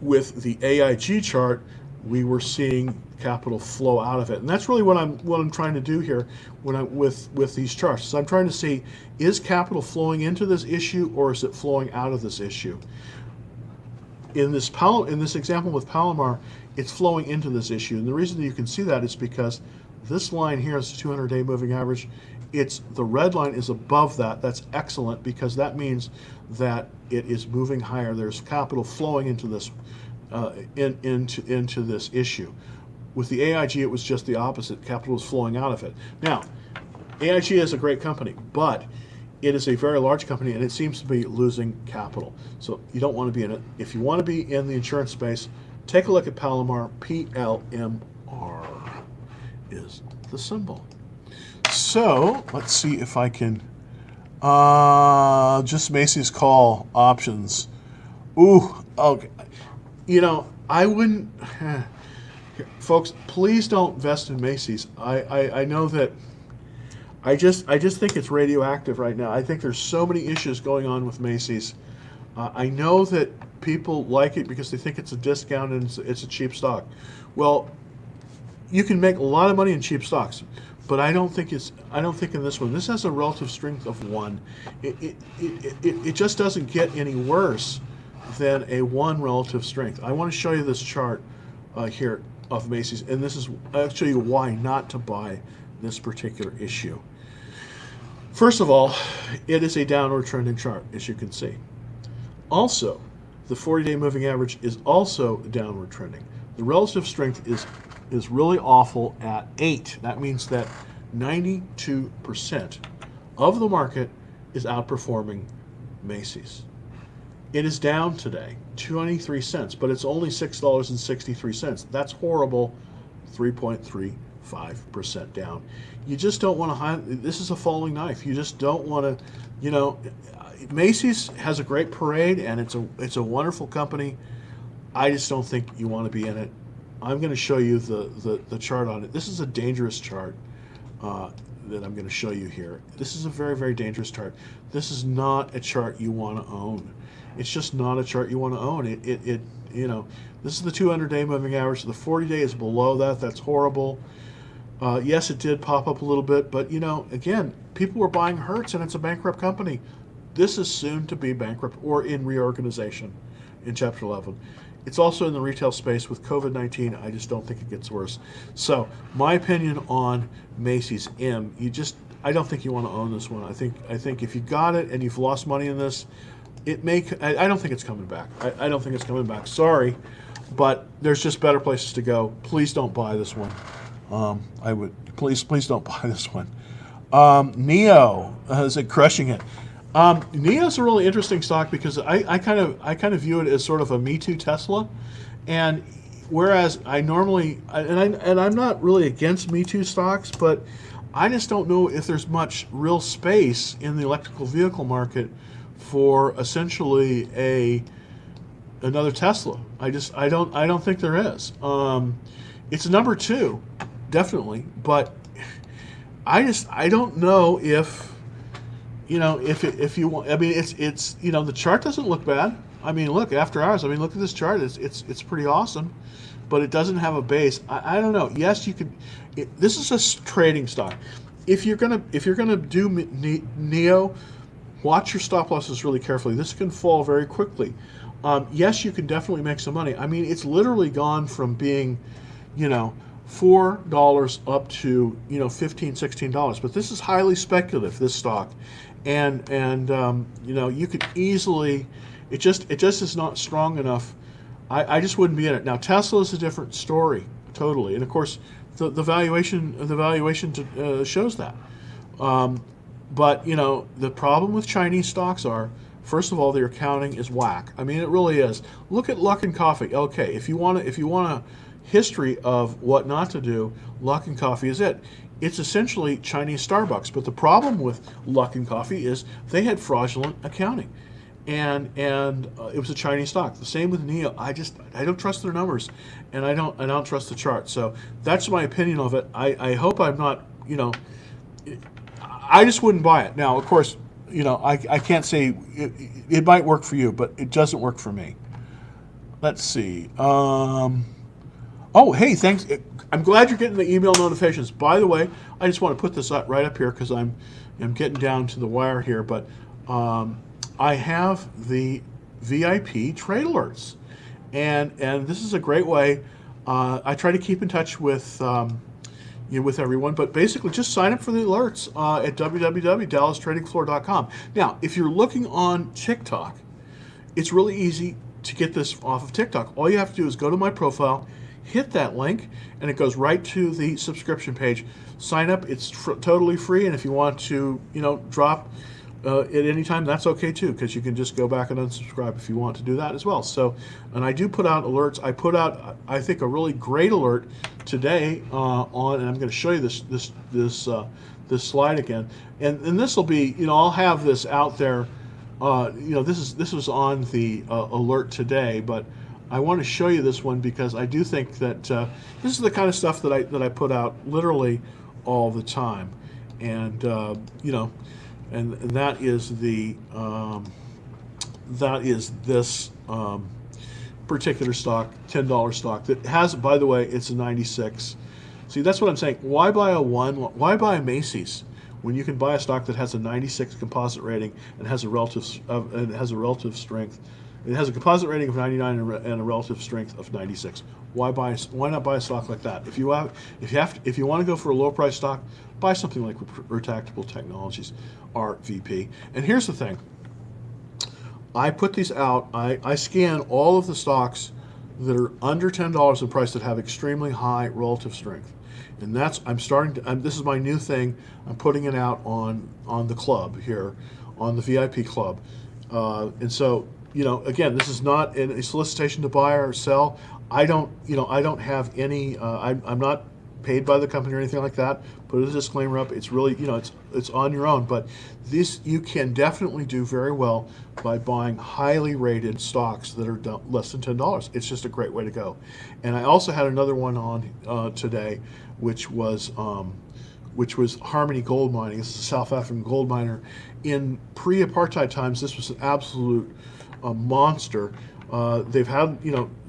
with the AIG chart, we were seeing capital flow out of it, and that's really what I'm trying to do here with these charts. So I'm trying to see, is capital flowing into this issue or is it flowing out of this issue? In this example with Palomar, it's flowing into this issue, and the reason that you can see that is because this line here is the 200-day moving average. The red line is above that. That's excellent because that means that it is moving higher. There's capital flowing into this into this issue. With the AIG, it was just the opposite. Capital was flowing out of it. Now, AIG is a great company, but it is a very large company and it seems to be losing capital. So you don't want to be in it. If you want to be in the insurance space, take a look at Palomar. PLMR is the symbol. So let's see if I can just Macy's call options. Ooh, okay. You know, I wouldn't, folks, please don't invest in Macy's. I know that I just think it's radioactive right now. I think there's so many issues going on with Macy's. I know that people like it because they think it's a discount and it's a cheap stock. Well, you can make a lot of money in cheap stocks, but I don't think in this one. This has a relative strength of 1. It just doesn't get any worse than a 1 relative strength. I want to show you this chart here of Macy's, and this is actually why not to buy this particular issue. First of all, it is a downward trending chart, as you can see. Also, the 40-day moving average is also downward trending. The relative strength is really awful at 8. That means that 92% of the market is outperforming Macy's. It is down today, 23 cents, but it's only $6.63. That's horrible, 3.35% down. You just don't want to, this is a falling knife. You just don't want to, you know, Macy's has a great parade and it's a wonderful company. I just don't think you want to be in it. I'm going to show you the chart on it. This is a dangerous chart that I'm going to show you here. This is a very, very dangerous chart. This is not a chart you want to own. It's just not a chart you want to own. You know, this is the 200-day moving average. The 40-day is below that. That's horrible. Yes, it did pop up a little bit, but you know, again, people were buying Hertz, and it's a bankrupt company. This is soon to be bankrupt or in reorganization in Chapter 11. It's also in the retail space with COVID-19. I just don't think it gets worse. So my opinion on Macy's M, I don't think you want to own this one. I think if you got it and you've lost money in this, I don't think it's coming back. I don't think it's coming back. Sorry, but there's just better places to go. Please don't buy this one. Please don't buy this one. NIO is it crushing it? NIO is a really interesting stock because I kind of view it as sort of a Me Too Tesla, and whereas I normally and I'm not really against Me Too stocks, but I just don't know if there's much real space in the electrical vehicle market for essentially another Tesla. I don't think there is. It's number 2, definitely, but I don't know if if you want. I mean, it's the chart doesn't look bad. I mean, look, after hours. I mean, look at this chart. It's pretty awesome, but it doesn't have a base. I don't know. Yes, you could. This is a trading stock. If you're gonna do NIO, watch your stop losses really carefully. This can fall very quickly. Yes, you can definitely make some money. I mean, it's literally gone from being, $4 up to $15, $16. But this is highly speculative, this stock, and you could easily. It just is not strong enough. I just wouldn't be in it. Now Tesla is a different story totally, and of course the valuation shows that. But the problem with Chinese stocks are, first of all, their accounting is whack. I mean, it really is. Look at Luckin Coffee. Okay, if you want a history of what not to do, Luckin Coffee is it. It's essentially Chinese Starbucks. But the problem with Luckin Coffee is they had fraudulent accounting. and it was a Chinese stock. The same with NIO. I don't trust their numbers, and I don't trust the chart. So that's my opinion of it. I hope I'm not, I just wouldn't buy it. Now, of course, I can't say it might work for you, but it doesn't work for me. Let's see. Oh, hey, thanks. I'm glad you're getting the email notifications. By the way, I just want to put this right up here because I'm getting down to the wire here, but I have the VIP trade alerts, and this is a great way. I try to keep in touch with with everyone, but basically just sign up for the alerts at www.dallastradingfloor.com. Now, if you're looking on TikTok, it's really easy to get this off of TikTok. All you have to do is go to my profile, hit that link, and it goes right to the subscription page. Sign up. It's totally free, and if you want to, drop at any time, that's okay too, because you can just go back and unsubscribe if you want to do that as well. So, and I do put out alerts. I put out, I think, a really great alert today on, and I'm going to show you this slide again, and this will be, I'll have this out there. This was on the alert today, but I want to show you this one because I do think that this is the kind of stuff that I put out literally all the time, and and that is this particular stock, $10 stock that has, by the way, it's a 96. See, that's what I'm saying. Why buy why buy a Macy's when you can buy a stock that has a 96 composite rating and has a relative strength? It has a composite rating of 99 and a relative strength of 96. Why not buy a stock like that? If you want to go for a low price stock, buy something like Retractable Technologies, RVP. And here's the thing. I put these out. I scan all of the stocks that are under $10 in price that have extremely high relative strength. And this is my new thing. I'm putting it out on the club here, on the VIP club. And so, again, this is not a solicitation to buy or sell. I don't have any, I'm not paid by the company or anything like that. Put a disclaimer up. It's really, it's on your own. But this, you can definitely do very well by buying highly rated stocks that are less than $10. It's just a great way to go. And I also had another one on today, which was Harmony Gold Mining. This is a South African gold miner. In pre-apartheid times, this was an absolute monster. They've had,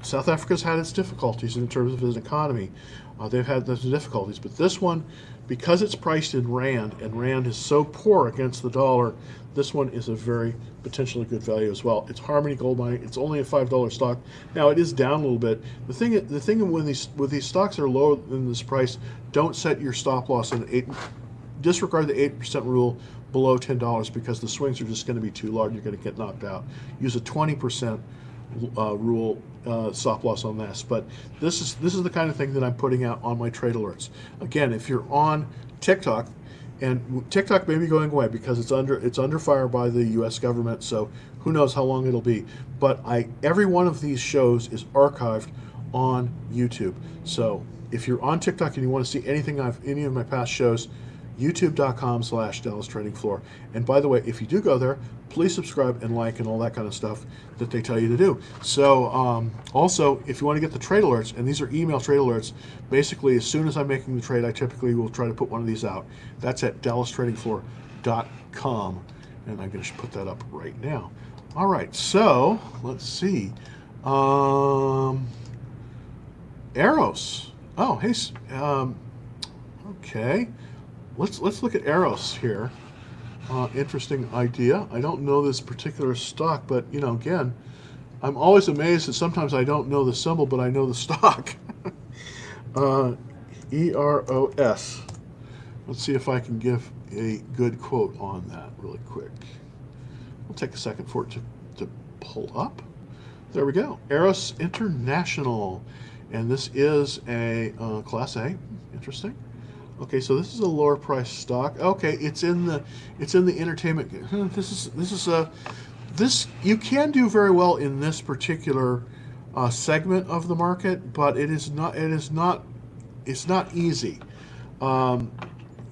South Africa's had its difficulties in terms of its economy. They've had those difficulties, but this one, because it's priced in rand, and rand is so poor against the dollar, this one is a very potentially good value as well. It's Harmony Gold Mining. It's only a $5 stock. Now it is down a little bit. The thing when these stocks are lower than this price, don't set your stop loss at disregard the 8% rule below $10 because the swings are just going to be too large. You're going to get knocked out. Use a 20% rule stop loss on this. But this is the kind of thing that I'm putting out on my trade alerts. Again, if you're on TikTok, and TikTok may be going away because it's under fire by the U.S. government, so who knows how long it'll be. But every one of these shows is archived on YouTube. So if you're on TikTok and you want to see any of my past shows, youtube.com/Dallas Trading Floor. And by the way, if you do go there, please subscribe and like and all that kind of stuff that they tell you to do. So also, if you want to get the trade alerts, and these are email trade alerts, basically as soon as I'm making the trade, I typically will try to put one of these out. That's at dallastradingfloor.com, and I'm going to put that up right now. All right, so let's see. Arrows. Oh, hey. Okay. Let's look at Arrows here. Interesting idea. I don't know this particular stock, but again, I'm always amazed that sometimes I don't know the symbol, but I know the stock. EROS. Let's see if I can give a good quote on that really quick. It'll take a second for it to pull up. There we go. Arrows International, and this is a Class A. Interesting. Okay, so this is a lower price stock. Okay, it's in the entertainment. This you can do very well in this particular segment of the market, but it's not easy.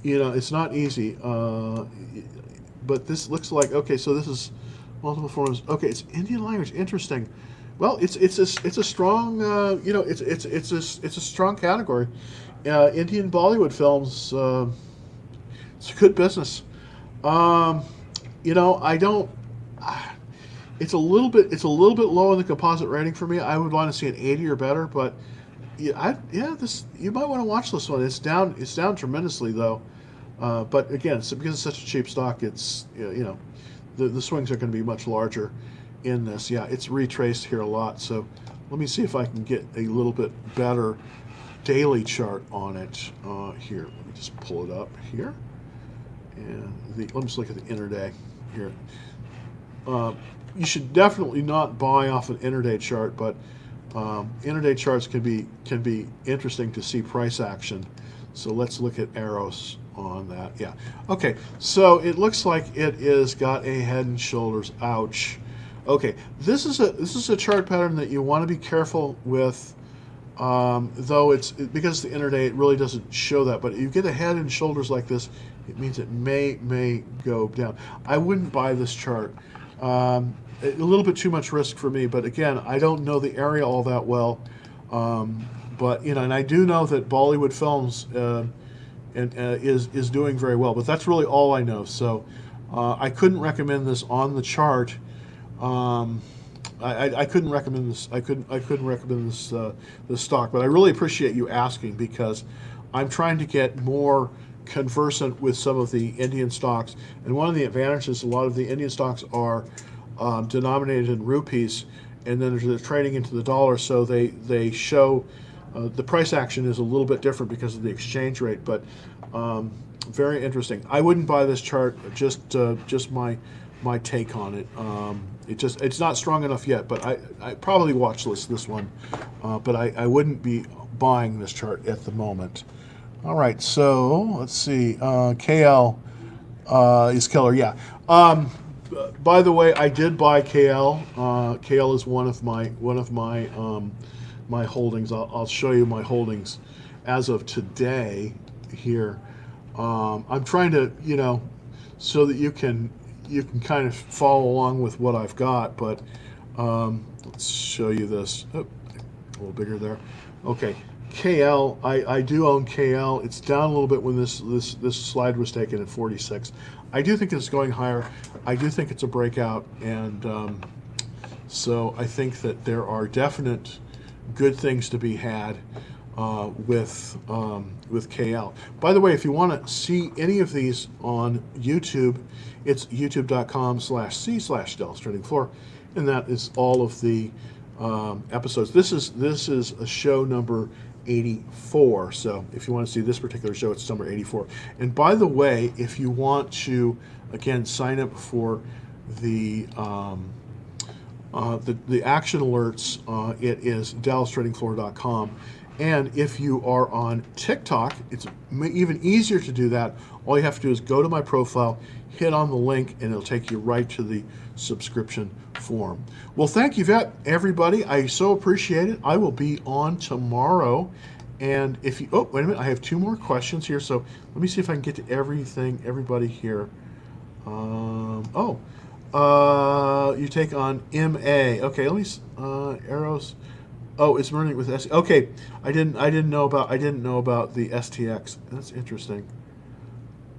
It's not easy. But this looks like, okay, so this is multiple forms. Okay, it's Indian language. Interesting. Well, it's a strong it's a strong category. Indian Bollywood films. It's a good business. Um, I don't. It's a little bit low in the composite rating for me. I would want to see an 80 or better, but this you might want to watch this one. It's down tremendously though. But again, because it's such a cheap stock, it's the swings are going to be much larger in this. Yeah, it's retraced here a lot. So let me see if I can get a little bit better daily chart on it here. Let me just pull it up here, and let me just look at the intraday here. You should definitely not buy off an intraday chart, but intraday charts can be interesting to see price action. So let's look at arrows on that. Yeah. Okay. So it looks like it is got a head and shoulders. Ouch. Okay. This is a chart pattern that you want to be careful with. Though because the intraday, it really doesn't show that. But if you get a head and shoulders like this, it means it may go down. I wouldn't buy this chart. A little bit too much risk for me, but again, I don't know the area all that well. But and I do know that Bollywood Films is doing very well, but that's really all I know. So I couldn't recommend this on the chart. I couldn't recommend this. I couldn't recommend this stock, but I really appreciate you asking because I'm trying to get more conversant with some of the Indian stocks, and one of the advantages, a lot of the Indian stocks are denominated in rupees, and then they're trading into the dollar, so they show the price action is a little bit different because of the exchange rate, but very interesting. I wouldn't buy this chart. Just my take on it. It's not strong enough yet, but I probably watch this one, but I wouldn't be buying this chart at the moment. All right, so let's see. KL is killer. Yeah. By the way, I did buy KL. KL is one of my holdings. I'll show you my holdings as of today here. I'm trying to so that you can kind of follow along with what I've got. But let's show you this. Oh, a little bigger there. Okay. KL, I do own KL. It's down a little bit when this slide was taken at 46. I do think it's going higher. I do think it's a breakout, and so I think that there are definite good things to be had with KL. By the way, if you want to see any of these on YouTube, it's youtube.com/c/Dallas Trading Floor, and that is all of the episodes. This is a show number 84. So if you want to see this particular show, it's number 84. And by the way, if you want to again sign up for the action alerts, it is DallasTradingFloor.com. And if you are on TikTok, it's even easier to do that. All you have to do is go to my profile, hit on the link, and it'll take you right to the subscription form. Well, thank you, everybody. I so appreciate it. I will be on tomorrow. And if you, oh, wait a minute, I have two more questions here. So let me see if I can get to everybody here. You take on MA. Okay, let me, arrows. Oh, it's merging with S. Okay, I didn't know about the STX. That's interesting.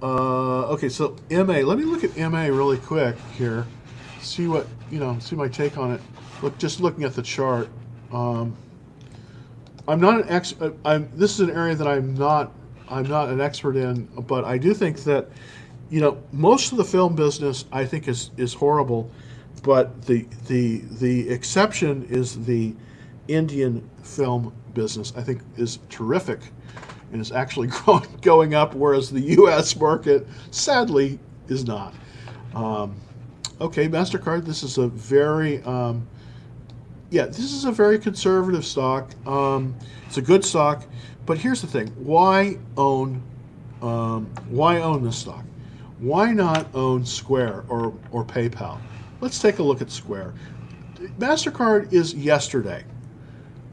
Okay, so MA. Let me look at MA really quick here. See what see my take on it. Just looking at the chart. I'm not an expert. This is an area that I'm not an expert in, but I do think that most of the film business I think is horrible, but the exception is the Indian film business. I think is terrific, and is actually going up, whereas the U.S. market sadly is not. Okay, MasterCard. This is a very conservative stock. It's a good stock, but here's the thing: why own this stock? Why not own Square or PayPal? Let's take a look at Square. MasterCard is yesterday.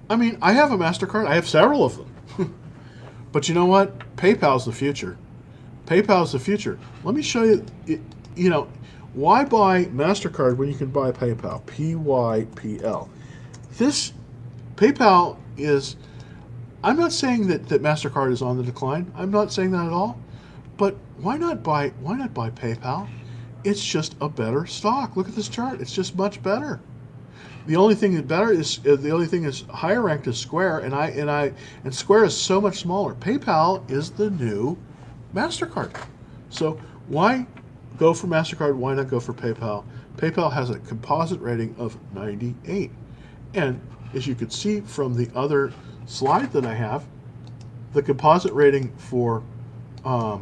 I mean, I have a MasterCard. I have several of them. But you know what? PayPal's the future. PayPal's the future. Let me show you, Why buy MasterCard when you can buy PayPal? PYPL. This PayPal is, I'm not saying that MasterCard is on the decline. I'm not saying that at all. But why not buy PayPal? It's just a better stock. Look at this chart. It's just much better. The only thing that better is the only thing is higher ranked is Square, and Square is so much smaller. PayPal is the new MasterCard. So why go for MasterCard? Why not go for PayPal? PayPal has a composite rating of 98, and as you can see from the other slide that I have, the composite rating for the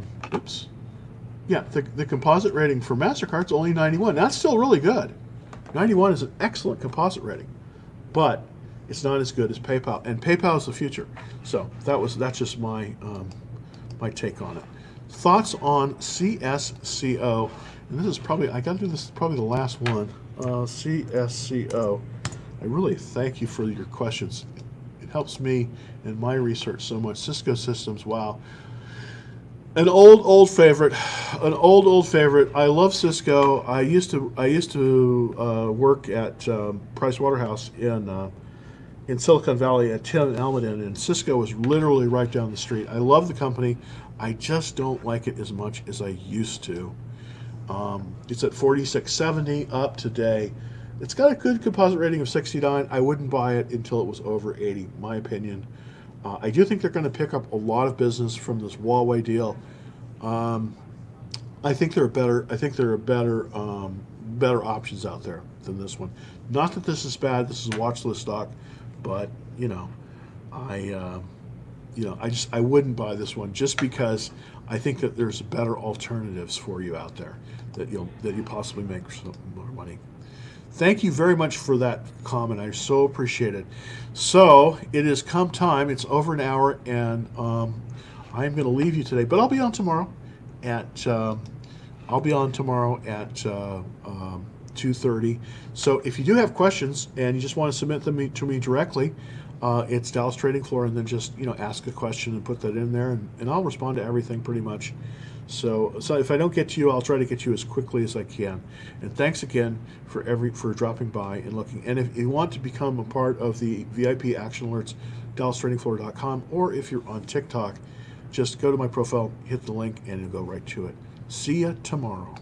composite rating for MasterCard is only 91. That's still really good. 91 is an excellent composite rating, but it's not as good as PayPal, and PayPal is the future. So that's just my my take on it. Thoughts on CSCO, and this is probably, I got to do this, probably the last one. CSCO. I really thank you for your questions. It helps me in my research so much. Cisco Systems, wow. An old favorite, an old favorite. I love Cisco. I used to work at Price Waterhouse in Silicon Valley at 10 and Almaden, and Cisco was literally right down the street. I love the company. I just don't like it as much as I used to. It's at 4670 up today. It's got a good composite rating of 69. I wouldn't buy it until it was over 80, my opinion. I do think they're going to pick up a lot of business from this Huawei deal. I think there are better options out there than this one. Not that this is bad. This is a watch list stock, but I wouldn't buy this one just because I think that there's better alternatives for you out there that you possibly make some more money. Thank you very much for that comment. I so appreciate it. So it has come time. It's over an hour, and I'm going to leave you today. But I'll be on tomorrow at 2:30. So if you do have questions and you just want to submit them to me directly, it's Dallas Trading Floor, and then just ask a question and put that in there, and I'll respond to everything pretty much. So if I don't get to you, I'll try to get to you as quickly as I can. And thanks again for dropping by and looking. And if you want to become a part of the VIP Action Alerts, DallasTradingFloor.com, or if you're on TikTok, just go to my profile, hit the link, and it'll go right to it. See ya tomorrow.